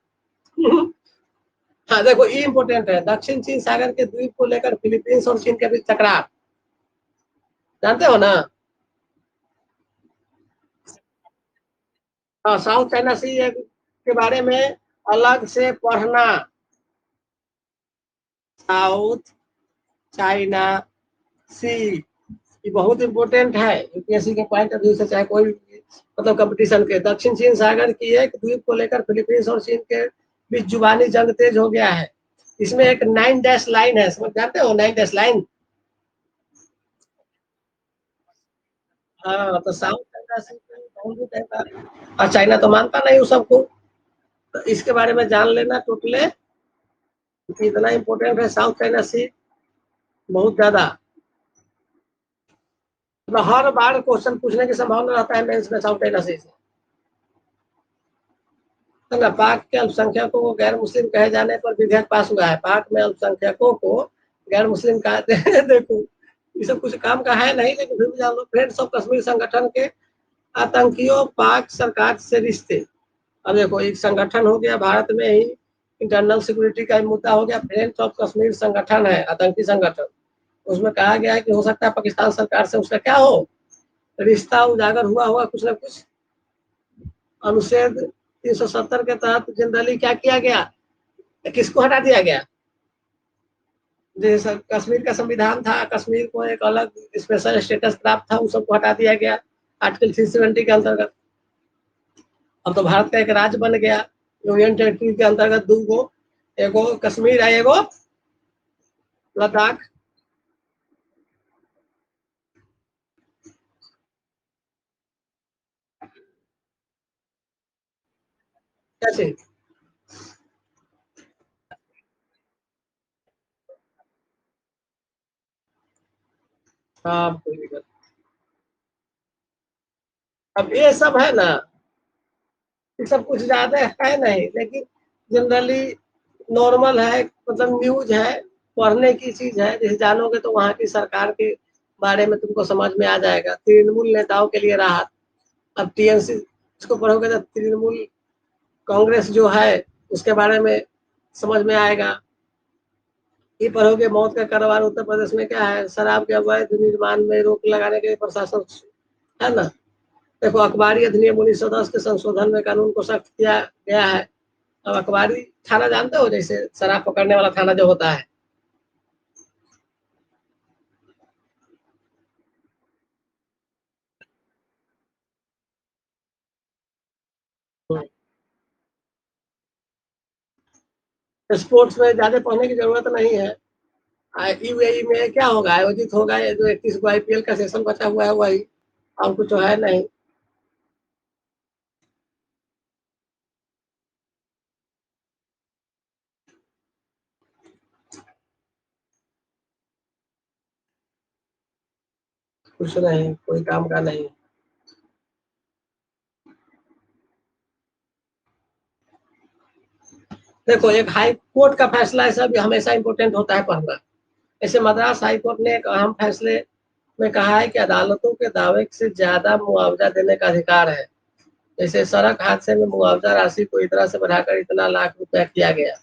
हाँ, देखो ये इंपोर्टेंट है। दक्षिण चीन सागर के द्वीप को लेकर फिलीपींस और चीन के बीच टकरार, जानते हो ना। हाँ, साउथ चाइना सी के बारे में अलग से पढ़ना। साउथ चाइना सी, ये बहुत इंपॉर्टेंट है यूपीएससी के पॉइंट ऑफ व्यू से, चाहे कोई मतलब कंपटीशन के। दक्षिण चीन सागर की एक द्वीप को लेकर फिलीपींस और चीन के बीच जुबानी जंग तेज हो गया है। इसमें एक 9 डैश लाइन है, समझ जानते हो 9 डैश लाइन? हाँ, तो साउथ चाइना सी बहुत है। और चाइना तो मानता नहीं उस सबको। तो इसके बारे में जान लेना टोटले, इतना इंपॉर्टेंट है साउथ चाइना सी, बहुत ज्यादा। मतलब हर बार क्वेश्चन पूछने की संभावना रहता है मेंस में साउथ चाइना सी से। है ना। पाक के अल्पसंख्यकों को गैर मुस्लिम कहे जाने पर विधेयक पास हुआ है। पाक में अल्पसंख्यकों को गैर मुस्लिम कहते हैं। देखो, ये सब कुछ काम का है नहीं, लेकिन फिर भी जान लो। फ्रेंड्स ऑफ कश्मीर संगठन के आतंकियों पाक सरकार से रिश्ते। अब देखो, एक संगठन हो गया भारत में ही, इंटरनल सिक्योरिटी का मुद्दा हो गया। फ्रेंड्स ऑफ कश्मीर संगठन है आतंकी संगठन। उसमें कहा गया है कि हो सकता है पाकिस्तान सरकार से उसका क्या हो, रिश्ता उजागर हुआ होगा कुछ ना कुछ। अनुच्छेद 370 के तहत जनरली क्या किया गया, किसको हटा दिया गया? जैसे कश्मीर का संविधान था, कश्मीर को एक अलग स्पेशल स्टेटस प्राप्त था, उन सबको हटा दिया गया आर्टिकल 370 के अंतर्गत। अब तो भारत का एक राज्य बन गया यूनियन टेरिटरी के अंतर्गत, दो गो, एगो कश्मीर है, एगो लद्दाख। कैसे? हाँ, कोई दिक्कत। अब ये सब है ना, ये सब कुछ ज्यादा है नहीं, लेकिन जनरली नॉर्मल है, मतलब न्यूज है, पढ़ने की चीज है। जैसे जानोगे तो वहाँ की सरकार के बारे में तुमको समझ में आ जाएगा। तृणमूल नेताओं के लिए राहत। अब टीएमसी इसको पढ़ोगे तो तृणमूल कांग्रेस जो है उसके बारे में समझ में आएगा। ये पढ़ोगे मौत का कारोबार उत्तर प्रदेश में क्या है, शराब के अवैध निर्माण में रोक लगाने के लिए प्रशासन है ना। देखो, अखबारी अधिनियम 1910 के संशोधन में कानून को सख्त किया गया है। अब अखबारी थाना जानते हो, जैसे शराब पकड़ने वाला थाना जो होता है। स्पोर्ट्स में ज्यादा पढ़ने की जरूरत नहीं है। यूएई में क्या होगा, आयोजित होगा ये जो 21 को आईपीएल का सेशन बचा हुआ है वही, और कुछ तो है नहीं। कुछ नहीं, कोई काम का नहीं। देखो, एक हाई कोर्ट का फैसला ऐसा भी हमेशा इंपोर्टेंट होता है पढ़ना। ऐसे मद्रास हाई कोर्ट ने एक अहम फैसले में कहा है कि अदालतों के दावे से ज्यादा मुआवजा देने का अधिकार है। जैसे सड़क हादसे में मुआवजा राशि को इतना से बढ़ाकर इतना लाख रुपया किया गया।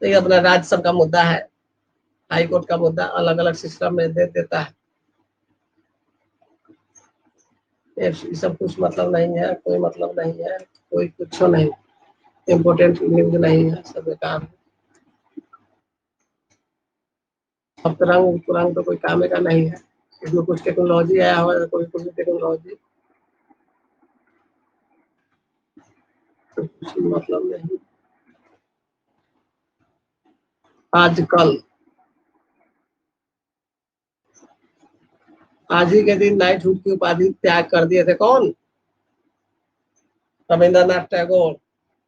तो ये अपना राज्यसभा का मुद्दा है, हाई कोर्ट का मुद्दा अलग अलग सिस्टम में दे देता है। ये सब कुछ मतलब नहीं है, कोई मतलब नहीं है, कोई कुछ नहीं, इम्पोर्टेंट न्यूज नहीं है, सब बेकार। अब तुरंग तुरंग तो कोई काम का नहीं है। इसमें कुछ टेक्नोलॉजी आया हुआ है, कोई कुछ टेक्नोलॉजी, तो कुछ मतलब नहीं। आजकल आज ही के दिन नाइटहुड की उपाधि त्याग कर दिए थे कौन? रविंद्रनाथ टैगोर।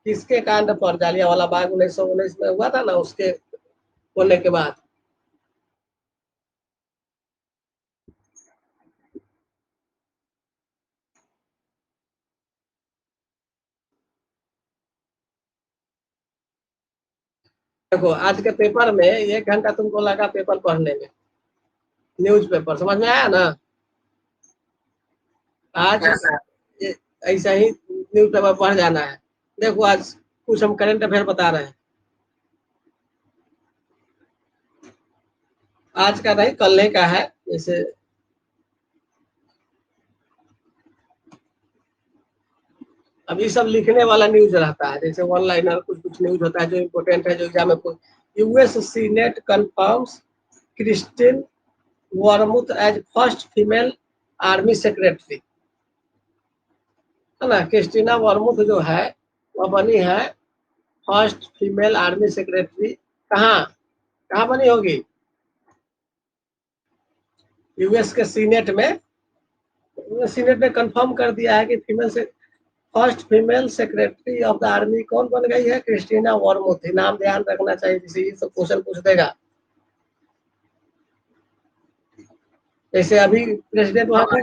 किसके कांड पर? जालियांवाला बाग 1919 में हुआ था ना, उसके होने के बाद। देखो, आज के पेपर में 1 घंटा तुमको लगा पेपर पढ़ने में, न्यूज पेपर समझ में आया ना? आज ऐसा ही न्यूज पेपर पढ़ जाना है। देखो, आज कुछ हम करंट अफेयर बता रहे हैं, आज का नहीं कल का है। जैसे अभी सब लिखने वाला न्यूज रहता है, जैसे वन लाइनर कुछ कुछ न्यूज होता है जो इम्पोर्टेंट है, जो एग्जाम में। US Senate confirms Christine Wormuth as first female army secretary. है ना, क्रिस्टीना वर्मुथ जो है वह बनी है फर्स्ट फीमेल आर्मी सेक्रेटरी। कहाँ कहाँ बनी होगी? यूएस के सीनेट में। सीनेट ने कंफर्म कर दिया है कि फीमेल से first female secretary of the army कौन बन गई है? क्रिस्टीना वर्मुथ। नाम ध्यान रखना चाहिए, किसी सब क्वेश्चन पूछ देगा। जैसे अभी प्रेसिडेंट वहां पे।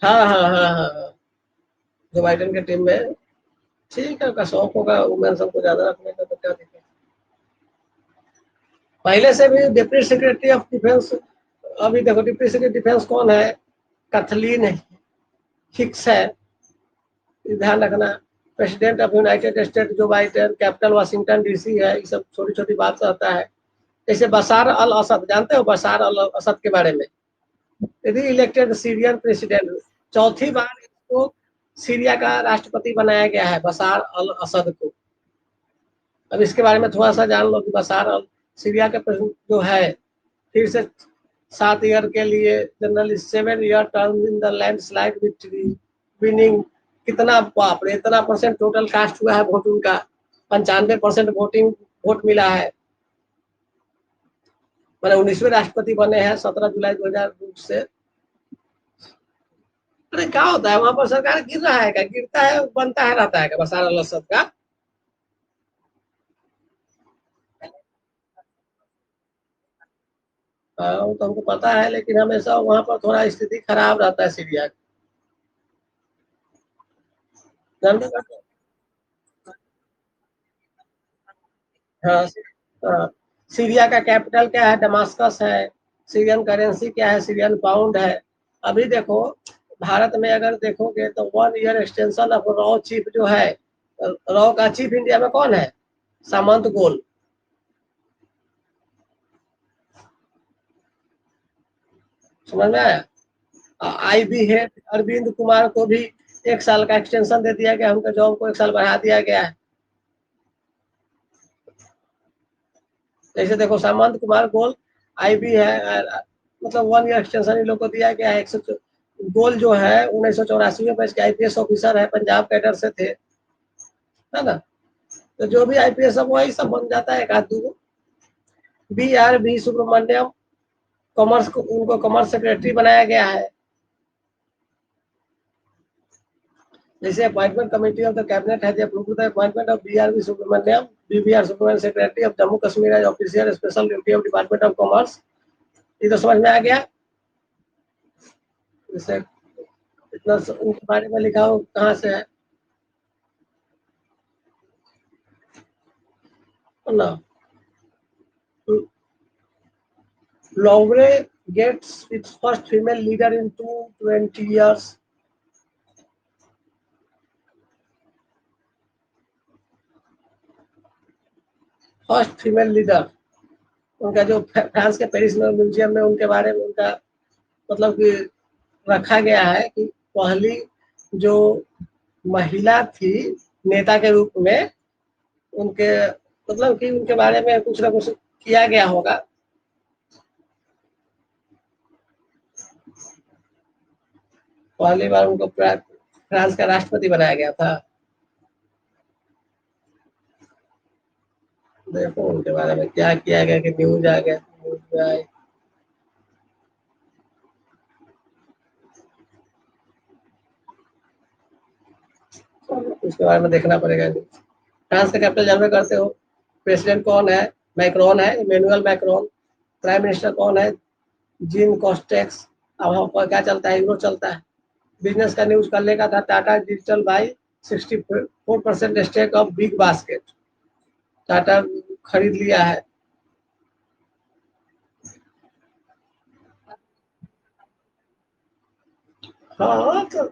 हाँ हाँ हाँ हाँ हाँ, जो बाइडेन के टीम में। ठीक है, का शौक होगा वुमेन सबको ज्यादा रखने का, तो क्या दिक्कत। पहले से भी डिप्टी सेक्रेटरी ऑफ डिफेंस। अभी देखो, डिप्टी सेक्रेटरी डिफेंस कौन है? कैथलीन हिक्स है, ध्यान रखना। President of United state Joe Biden, capital Washington DC है। ये सब छोटी छोटी बात रहता है। जैसे बशार अल असद, जानते हो बशार अल असद के बारे में? री इलेक्टेड सीरियन प्रेसिडेंट, चौथी बार इसको सीरिया का राष्ट्रपति बनाया गया है, बशार अल असद को। अब इसके बारे में थोड़ा सा जान लो कि बशार अल सीरिया के प्रेसिडेंट जो है, फिर से 7 ईयर के लिए general 7 year term in the landslide victory winning. कितना बाप रे, इतना परसेंट टोटल कास्ट हुआ है वोट उनका, 95% वोटिंग वोट मिला है। मैंने 19वें राष्ट्रपति बने हैं 17 जुलाई 2002 से। अरे क्या होता है वहां पर, सरकार गिर रहा है क्या, गिरता है बनता है रहता है क्या बशार अल असद का? वो तो हमको पता है, लेकिन हमेशा वहां पर थोड़ा स्थिति खराब रहता है सीरिया का। जानते हो? हाँ, हाँ। सीरिया का कैपिटल क्या है? दमास्कस है। सीरियन करेंसी क्या है? सीरियन पाउंड है। अभी देखो, भारत में अगर देखोगे तो 1 year extension of raw chief जो है, रॉ का चीफ इंडिया में कौन है? सामंत गोल। समझ में आया? आईबी है अरविंद कुमार को भी 1 साल का एक्सटेंशन दे दिया गया, उनके जॉब को 1 साल बढ़ा दिया गया है। जैसे देखो, सामंत कुमार गोल आईबी है, मतलब 1 ईयर एक्सटेंशन इन लोग को दिया गया है। 100 गोल जो है 1984 में बैच के आईपीएस ऑफिसर है, पंजाब कैडर से थे, है ना? तो जो भी आईपीएस सब वही सब बन जाता है, एक आध दो। बी सुब्रमण्यम, कॉमर्स को उनको कॉमर्स सेक्रेटरी बनाया गया है। जैसे appointment committee of the cabinet है approved the appointment of B Subrahmanyam, BVR Subrahmanyam secretary of Jammu Kashmir as official special duty of department of commerce. ये तो समझ में आ गया। जैसे इतना उनके बारे में लिखा हो कहाँ से है ना? Lowry gets its first female leader in 220 years. First female leader. उनका जो फ्रांस के पेरिस में म्यूजियम में उनके बारे में उनका मतलब कि रखा गया है कि पहली जो महिला थी नेता के रूप में, उनके मतलब कि उनके बारे में कुछ ना कुछ किया गया होगा। पहली बार उनको फ्रांस का राष्ट्रपति बनाया गया था। देखो उनके बारे में क्या किया गया कि न्यूज आ गया, न्यूज में आए। उसके बारे में देखना पड़ेगा। फ्रांस का कैपिटल जानवे करते हो? प्रेसिडेंट कौन है? मैक्रोन है, इमेनुअल मैक्रोन। प्राइम मिनिस्टर कौन है? जिम कॉस्टेक्स। अब वहाँ पर क्या चलता है? यूरो चलता है। बिजनेस का न्यूज कर लेगा था Tata digital buy 64% stake of big basket. Tata खरीद लिया है। हाँ तो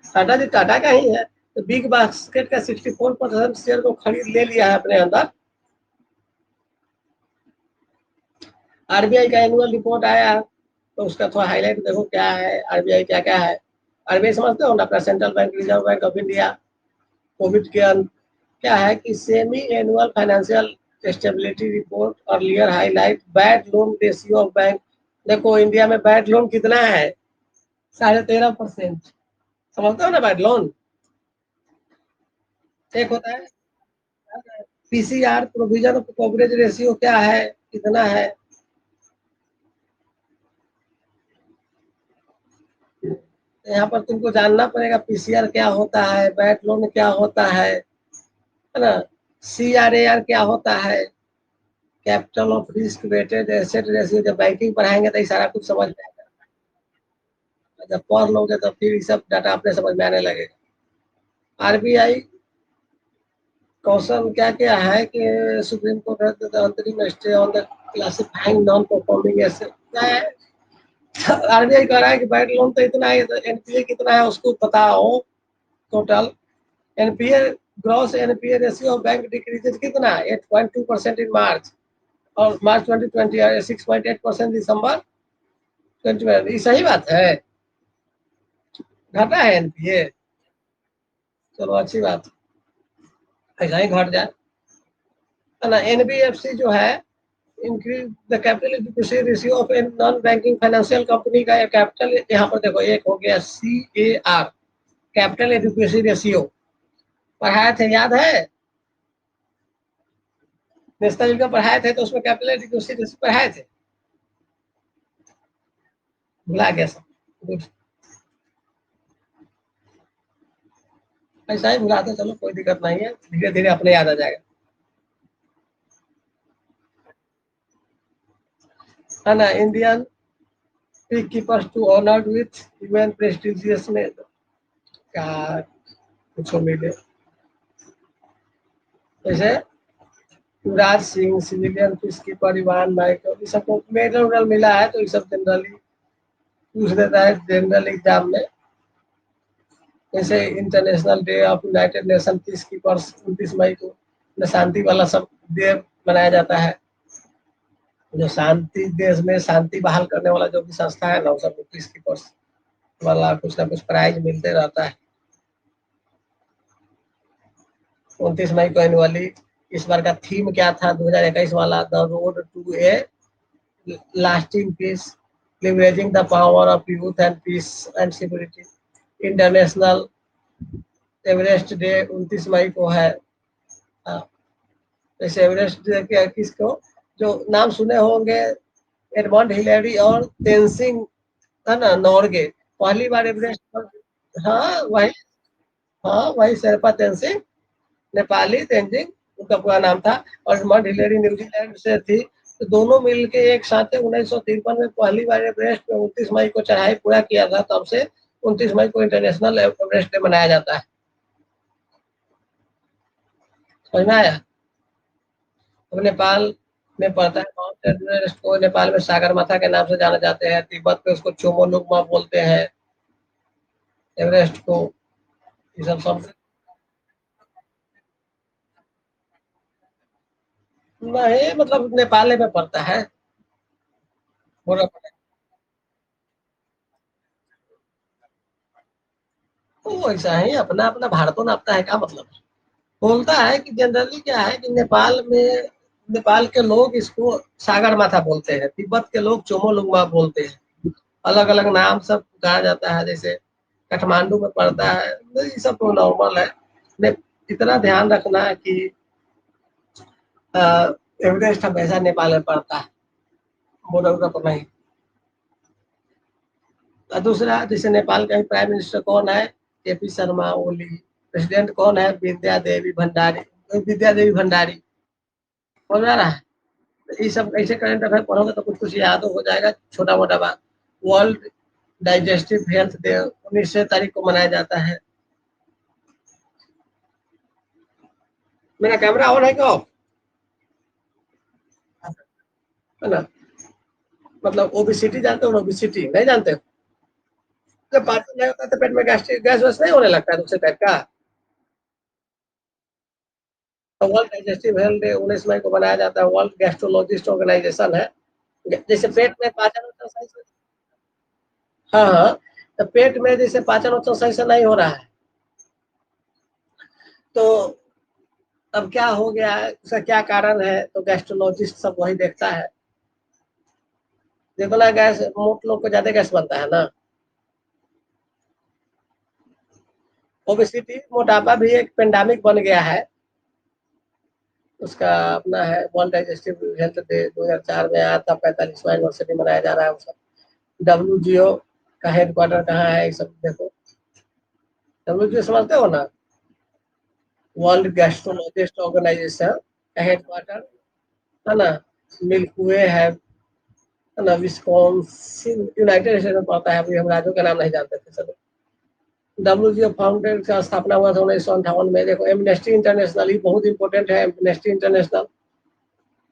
टाटा जी टाटा का ही है, तो बिग बास्केट का 64% शेयर को खरीद ले लिया है अपने अंदर। आरबीआई का एनुअल रिपोर्ट आया, तो उसका थोड़ा हाईलाइट देखो क्या है, आरबीआई क्या क्या है। आरबीआई समझते हो ना, अपना central bank, reserve bank of India. Covid के क्या है कि semi annual financial stability report earlier highlight bad loan ratio of bank. देखो इंडिया में बैड लोन कितना है? 13.5%। समझते हो ना बैड लोन? एक होता है पीसीआर, प्रोविजन कवरेज रेशियो, क्या है, कितना है? यहाँ पर तुमको जानना पड़ेगा पीसीआर क्या होता है, बैड लोन क्या होता है ना? सीआरएआर क्या होता है, capital of risk weighted asset ratio. जब बैंकिंग पढ़ाएंगे तो ये सारा कुछ समझ में आएगा। जब पढ़ लोगे तो फिर ये सब डाटा अपने समझ में आने लगेगा। आरबीआई क्वेश्चन क्या क्या है कि सुप्रीम कोर्ट अंतरिम stay on the classifying non performing asset क्या है? आरबीआई कह रहा है कि बैड लोन तो इतना है, तो एनपीए कितना है उसको बताओ total. NPA gross NPA ratio of bank decreases कितना? 8.2% इन मार्च, और मार्च 2020 6.8% दिसंबर 2020। ये सही बात है? घटा है एनपीए, चलो अच्छी बात, ऐसा ही घट जाए, है ना। एनबीएफसी जो है, increase the capital adequacy ratio of a non banking financial company का कैपिटल, यहाँ पर देखो एक हो गया CAR, कैपिटल एडिक्वेसी रेशियो, पढ़ाए थे याद है, नेशनल का पढ़ाए थे, तो उसमें कैपिटल एडिक्वेसी रेशियो पढ़ाए थे, भुला गया सब, गुड, ऐसा ही भुलाते चलो, कोई दिक्कत नहीं है, धीरे धीरे अपने याद आ जाएगा, है ना। Indian peacekeepers to honoured with UN prestigious में क्या कुछ मिले, जैसे Yuvraj Singh, civilian peacekeeper Ivan Michael, ये सबको मेडल वेडल मिला है, तो ये सब जनरली पूछ देता है जनरल एग्जाम में। जैसे international day of United nation peace keepers 29 मई को शांति वाला सब डे मनाया जाता है, जो शांति देश में शांति बहाल करने वाला जो भी संस्था है ना, वो सब पीस कीपर्स वाला कुछ ना कुछ प्राइज मिलते रहता है। 29 मई को एनुअली, इस बार का थीम क्या था 2021 वाला, the road to a lasting peace, leveraging the power of youth and peace and security. International Everest day 29 मई को है। जैसे एवरेस्ट डे के किसको, जो नाम सुने होंगे, एडमंड हिलेरी और तेनसिंग, है ना, नॉर्गे, पहली बार एवरेस्ट पर, हाँ वही, हाँ वही शेरपा तेनसिंग, नेपाली तेंजिंग उनका पूरा नाम था, और एडमंड हिलेरी न्यूजीलैंड से थी, तो दोनों मिलके एक साथ 1953 में पहली बार एवरेस्ट पे 29 मई को चढ़ाई पूरा किया था, तब से 29 मई को इंटरनेशनल एवरेस्ट डे मनाया जाता है, समझ में आया। तो नेपाल में पड़ता है माउंट एवरेस्ट को, नेपाल में सागर माथा के नाम से जाना जाते हैं, तिब्बत में उसको चोमोलुंगमा बोलते हैं, एवरेस्ट को, ये सब सब नहीं, मतलब नेपाल में पड़ता है पूरा। तो ऐसा ही अपना अपना भारतों नापता है, क्या मतलब, बोलता है कि जनरली क्या है कि नेपाल में, नेपाल के लोग इसको सागर माथा बोलते हैं, तिब्बत के लोग चोमोलुंगमा बोलते हैं, अलग अलग नाम सब कहा जाता है, जैसे काठमांडू में पड़ता है, तो ये सब तो नॉर्मल है। इतना ध्यान रखना है कि एवरेस्ट हमेशा नेपाल में पड़ता है, बॉर्डर पर नहीं। और दूसरा, जैसे नेपाल का प्राइम मिनिस्टर कौन है, केपी शर्मा ओली, प्रेसिडेंट कौन है, विद्या देवी भंडारी, हो जा रहा है। ये सब ऐसे करंट अफेयर पढ़ोगे तो कुछ कुछ याद हो जाएगा, छोटा मोटा बात। वर्ल्ड डाइजेस्टिव हेल्थ डे 19 तारीख को मनाया जाता है। मेरा कैमरा ऑन है क्या, है ना। मतलब ओबिसिटी जानते हो, ओबिसिटी नहीं जानते हो, जब पाचन नहीं होता तो पेट में गैस्ट्रिक गैस वैस नहीं होने लगता है दूसरे टाइप का। तो वर्ल्ड डाइजेस्टिव हेल्थ डे 19 मई को मनाया जाता है, वर्ल्ड गैस्ट्रोलॉजिस्ट ऑर्गेनाइजेशन है। जैसे पेट में पाचन उत्तर सही से, हाँ हाँ, तो पेट में जैसे पाचन उत्तर सही से नहीं हो रहा है, तो अब क्या हो गया है, उसका क्या कारण है, तो गैस्ट्रोलॉजिस्ट सब वही देखता है। जितना गैस, मोट लोग को ज्यादा गैस बनता है ना। ओबेसिटी, मोटापा भी एक पेंडेमिक बन गया है, उसका अपना है, वर्ल्ड डाइजेस्टिव हेल्थ डे 2004 में आया था, 45वां एनिवर्सरी मनाया जा रहा है उसका। WGO का हेडक्वार्टर कहाँ है, ये सब देखो, WGO समझते हो ना, वर्ल्ड गैस्ट्रोलॉजिस्ट ऑर्गेनाइजेशन का हेडक्वार्टर, है ना, मिल्क वे है ना, विस्कॉन्सिन यूनाइटेड स्टेट में पड़ता है, अभी हम राज्यों का नाम नहीं जानते थे सब। WGO फाउंडेशन का स्थापना हुआ था 1958 में। देखो एमनेस्टी इंटरनेशनल, ही बहुत इंपॉर्टेंट है, एमनेस्टी इंटरनेशनल,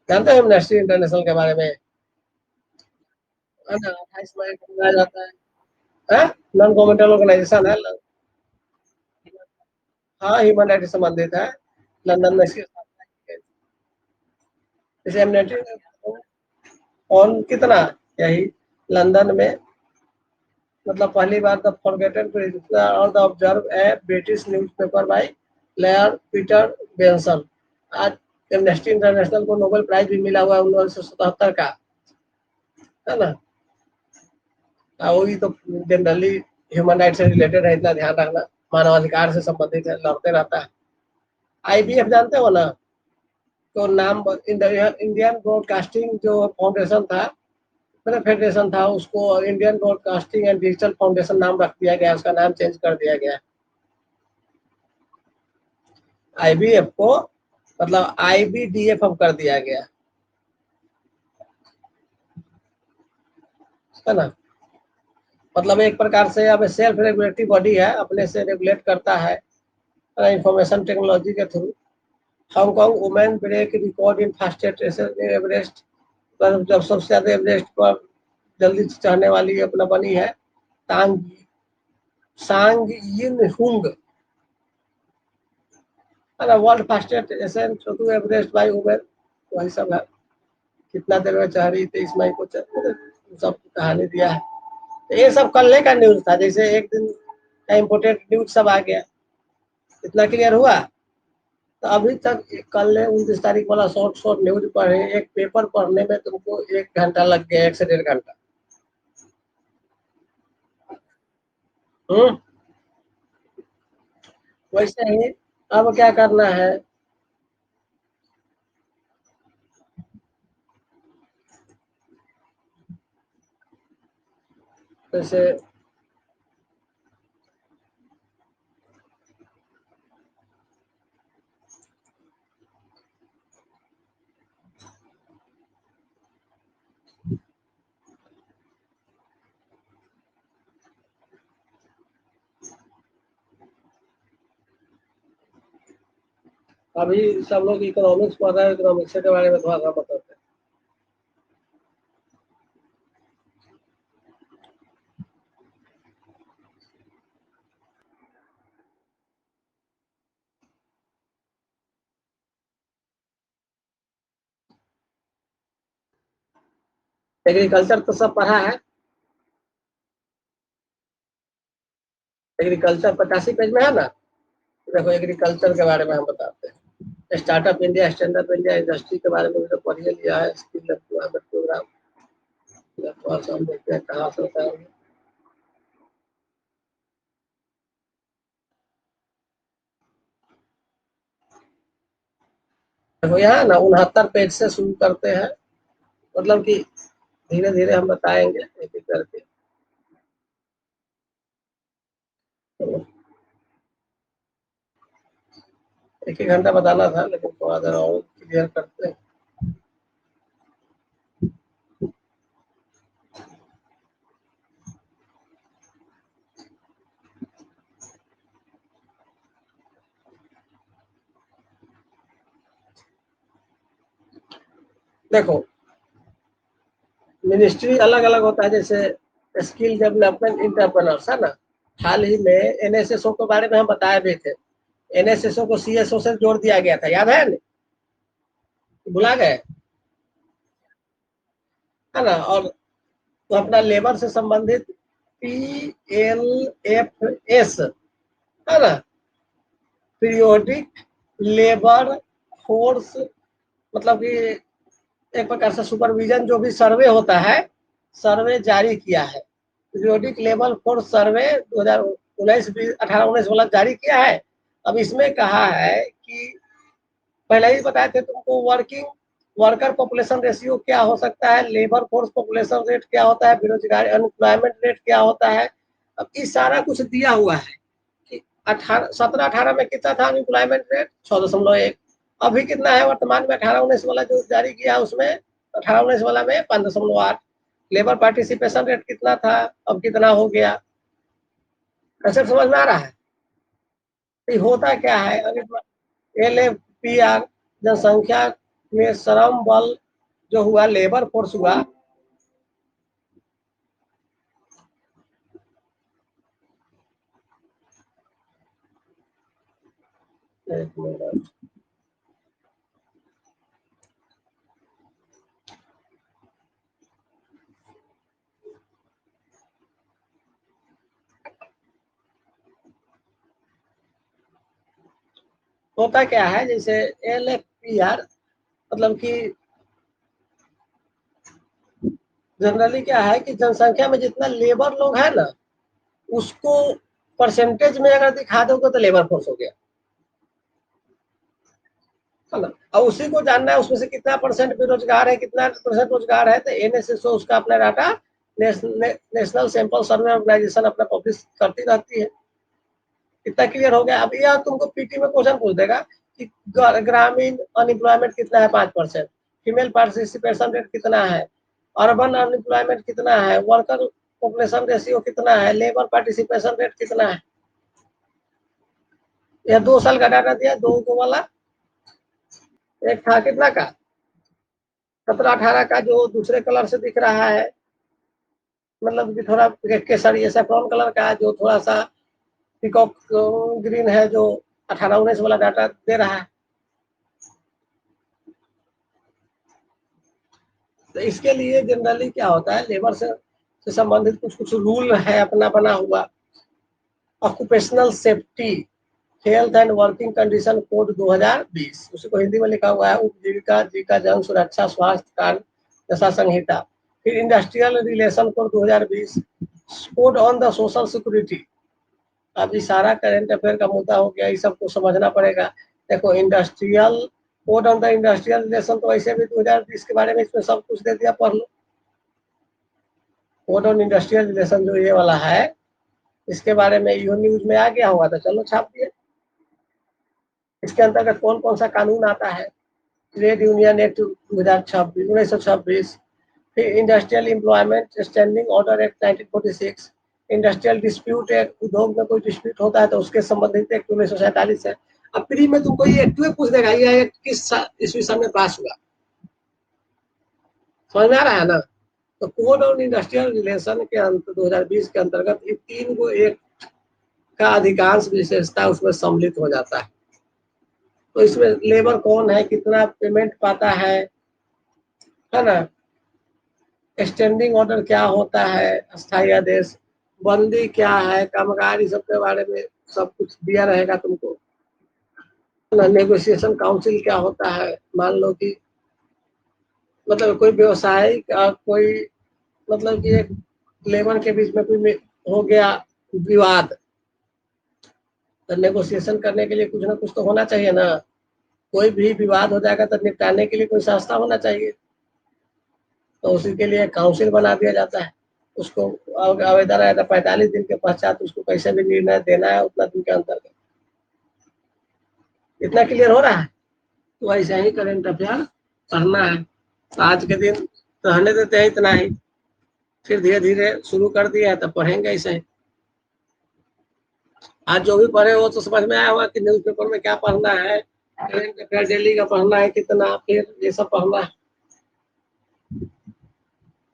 जानते हो एमनेस्टी इंटरनेशनल के बारे में, है ना, 28 मई को मनाया जाता है, नॉन गवर्नमेंटल ऑर्गेनाइजेशन है, हाँ ह्यूमन राइट से संबंधित है, लंदन में इसकी स्थापना की गई। जैसे एमनेस्टी, और कितना, यही लंदन में मतलब पहली बार द फॉरगेटन प्रिजनर और the observe a British newspaper by layer Peter Benson. आज एमनेस्टी इंटरनेशनल को नोबेल प्राइज भी मिला हुआ है 1977 का, है ना। वही तो जनरली ह्यूमन राइट से रिलेटेड है, इतना ध्यान रखना, मानवाधिकार से संबंधित है, लड़ते रहता है। आईबीएफ जानते हो ना, तो नाम इंडियन ब्रॉडकास्टिंग जो फाउंडेशन था, मतलब फेडरेशन था, उसको Indian broadcasting and digital foundation नाम रख दिया गया, उसका नाम चेंज कर दिया गया। आईबीएफ को मतलब आईबीडीएफ अब कर दिया गया, है ना। मतलब एक प्रकार से अब सेल्फ रेगुलेटरी बॉडी है, अपने से रेगुलेट करता है इंफॉर्मेशन टेक्नोलॉजी के through. Hong Kong women break record in fastest Everest, जब सबसे ज्यादा एवरेस्ट पर जल्दी चढ़ने वाली अपना बनी है तांग सांग यिन हुंग, है ना। World fastest ascent to Everest by women, वही सब है। कितना देर में चढ़ रही, 23 मई को सब कहानी दिया है। तो ये सब कल का न्यूज था, जैसे एक दिन का इम्पोर्टेंट न्यूज सब आ गया। इतना क्लियर हुआ। तो अभी तक कल 29 तारीख वाला शॉर्ट शॉर्ट न्यूज पढ़े, एक पेपर पढ़ने में तुमको 1 घंटा लग गया, 1 से 1.5 घंटा। हम्म। वैसे ही अब क्या करना है, जैसे अभी सब लोग इकोनॉमिक्स पढ़ रहे हैं, इकोनॉमिक्स के बारे में थोड़ा सा बताते हैं। एग्रीकल्चर तो सब पढ़ा है, एग्रीकल्चर 85 पेज में है ना। देखो एग्रीकल्चर के बारे में हम बताते हैं। Startup India, stand up India, industry के बारे में भी तो पढ़ ही लिया है, स्किल डेवलपमेंट प्रोग्राम। थोड़ा सा हम देखते हैं कहाँ से बताएंगे। देखो यहाँ ना 69 पेज से शुरू करते हैं, मतलब कि धीरे धीरे हम बताएंगे एक एक करके। तो एक एक घंटा बताना था, लेकिन थोड़ा देर और क्लियर करते हैं। देखो मिनिस्ट्री अलग अलग होता है, जैसे स्किल डेवलपमेंट इंटरप्रेन्योर्स, है ना। हाल ही में एनएसएसओ के बारे में हम बताए भी थे। एनएसएसओ को सीएसओ से जोड़ दिया गया था, याद है ना? भुला गए, है ना। और तो अपना लेबर से संबंधित PLFS, है ना, पीरियोडिक लेबर फोर्स, मतलब कि एक प्रकार से सुपरविजन जो भी सर्वे होता है, सर्वे जारी किया है। पीरियोडिक लेबर फोर्स सर्वे 2019 18 19 वाला जारी किया है। अब इसमें कहा है कि पहले ही बताए थे तुमको, वर्किंग वर्कर पॉपुलेशन रेशियो क्या हो सकता है, लेबर फोर्स पॉपुलेशन रेट क्या होता है, बेरोजगारी अनएम्प्लॉयमेंट रेट क्या होता है। अब इस सारा कुछ दिया हुआ है कि 17-18 में कितना था अनएम्प्लॉयमेंट रेट, 6.1। अभी कितना है वर्तमान में, 18-19 वाला जो जारी किया उसमें, 18-19 वाला में 5.8। लेबर पार्टिसिपेशन रेट कितना था, अब कितना हो गया। कंसेप्ट समझ में आ रहा है। तो होता क्या है, LFPR जनसंख्या में श्रम बल जो हुआ, लेबर फोर्स हुआ। होता क्या है, जैसे LFPR मतलब कि जनरली क्या है कि जनसंख्या में जितना लेबर लोग है ना, उसको परसेंटेज में अगर दिखा दोगे तो लेबर फोर्स हो गया, है ना। और उसी को जानना है उसमें से कितना परसेंट बेरोजगार है, कितना परसेंट रोजगार है, तो NSSO उसका अपना data national sample survey organisation अपना पब्लिश करती रहती है। इतना क्लियर हो गया। अब यह तुमको पीटी में क्वेश्चन पूछ देगा कि ग्रामीण अनएम्प्लॉयमेंट कितना है, 5%, फीमेल पार्टिसिपेशन रेट कितना है, अर्बन अनएम्प्लॉयमेंट कितना है, वर्कर पॉपुलेशन रेशियो कितना है, लेबर पार्टिसिपेशन रेट कितना है। यह 2 साल का डाटा दिया, 2 वाला। एक था कितना का, 17-18 का, जो दूसरे कलर से दिख रहा है, मतलब कि थोड़ा केसरी ऐसा ब्राउन कलर का, जो थोड़ा सा पिकॉक ग्रीन है, जो 18-19 वाला डाटा दे रहा है। तो इसके लिए जनरली क्या होता है, लेबर से संबंधित कुछ कुछ रूल है अपना बना हुआ। Occupational safety health and working condition code 2020, उसी को हिंदी में लिखा हुआ है उपजीविका जीविका जन सुरक्षा स्वास्थ्य कार्य दशा संहिता। फिर industrial relation code 2020, code on the social security. अब ये सारा करंट अफेयर का मुद्दा हो गया, ये सबको समझना पड़ेगा। देखो industrial code on the industrial relation तो वैसे भी 2020 के बारे में इसमें सब कुछ दे दिया, पढ़ लो। कोड ऑन इंडस्ट्रियल रिलेशन जो ये वाला है, इसके बारे में यू न्यूज में आ गया हुआ था, चलो छाप दिए। इसके अंतर्गत कौन कौन सा कानून आता है, ट्रेड यूनियन एक्ट 1926, फिर industrial employment standing order act 1946, industrial dispute act, उद्योग में कोई डिस्प्यूट होता है तो उसके संबंधित एक्ट 1947 है। अब प्री में तुमको ये एक्ट पूछ देगा, यह एक्ट किस ईस्वी सन में पास हुआ, समझ में आ रहा है ना। तो कोड ऑन इंडस्ट्रियल रिलेशन के 2020 के अंतर्गत ये 3 गो एक्ट का अधिकांश विशेषता उसमें सम्मिलित हो जाता है। तो इसमें लेबर कौन है, कितना पेमेंट पाता है ना, स्टैंडिंग ऑर्डर क्या होता है, अस्थायी आदेश, बंदी क्या है, कामगार, सब के बारे में सब कुछ दिया रहेगा तुमको। नेगोशिएशन काउंसिल क्या होता है, मान लो कि मतलब कोई व्यवसाय का कोई मतलब कि एक लेबर के बीच में कोई हो गया विवाद, तो नेगोशिएशन करने के लिए कुछ ना कुछ तो होना चाहिए ना। कोई भी विवाद हो जाएगा तो निपटाने के लिए कोई संस्था होना चाहिए, तो उसी के लिए काउंसिल बना दिया जाता है। उसको आवेदन आया था 45 दिन के पश्चात उसको कैसे भी निर्णय देना है उतना दिन के अंतर्गत। इतना क्लियर हो रहा है। तो ऐसे ही करेंट अफेयर पढ़ना है। तो आज के दिन रहने देते हैं इतना ही, फिर धीरे धीरे शुरू कर दिया है तब पढ़ेंगे ऐसे ही। आज जो भी पढ़े वो तो समझ में आया होगा कि न्यूज़पेपर में क्या पढ़ना है, करेंट अफेयर डेली का पढ़ना है कितना, फिर ये सब पढ़ना है।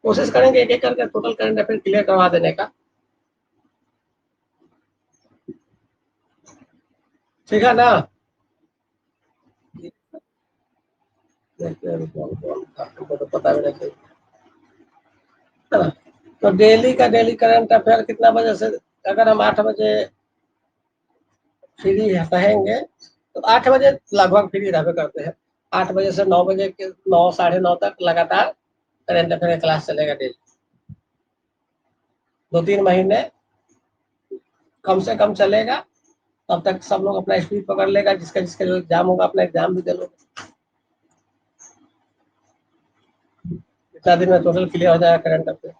कोशिश करेंगे एक एक करके टोटल करंट अफेयर क्लियर करवा देने का। ठीक है ना। देखते हैं कौन कौन था, तुमको तो पता भी नहीं। तो डेली का डेली करंट अफेयर कितना बजे से, अगर हम 8 बजे फ्री रहेंगे तो 8 बजे लगभग फ्री रहते करते हैं। 8 बजे से 9 बजे के 9 साढ़े 9 तक लगातार करंट अफेयर क्लास चलेगा डेली, 2-3 महीने कम से कम चलेगा। तब तक सब लोग अपना स्पीड पकड़ लेगा, जिसका जिसका जो एग्जाम होगा अपना एग्जाम भी दे लो। इतना दिन में टोटल क्लियर हो जाएगा करंट अफेयर।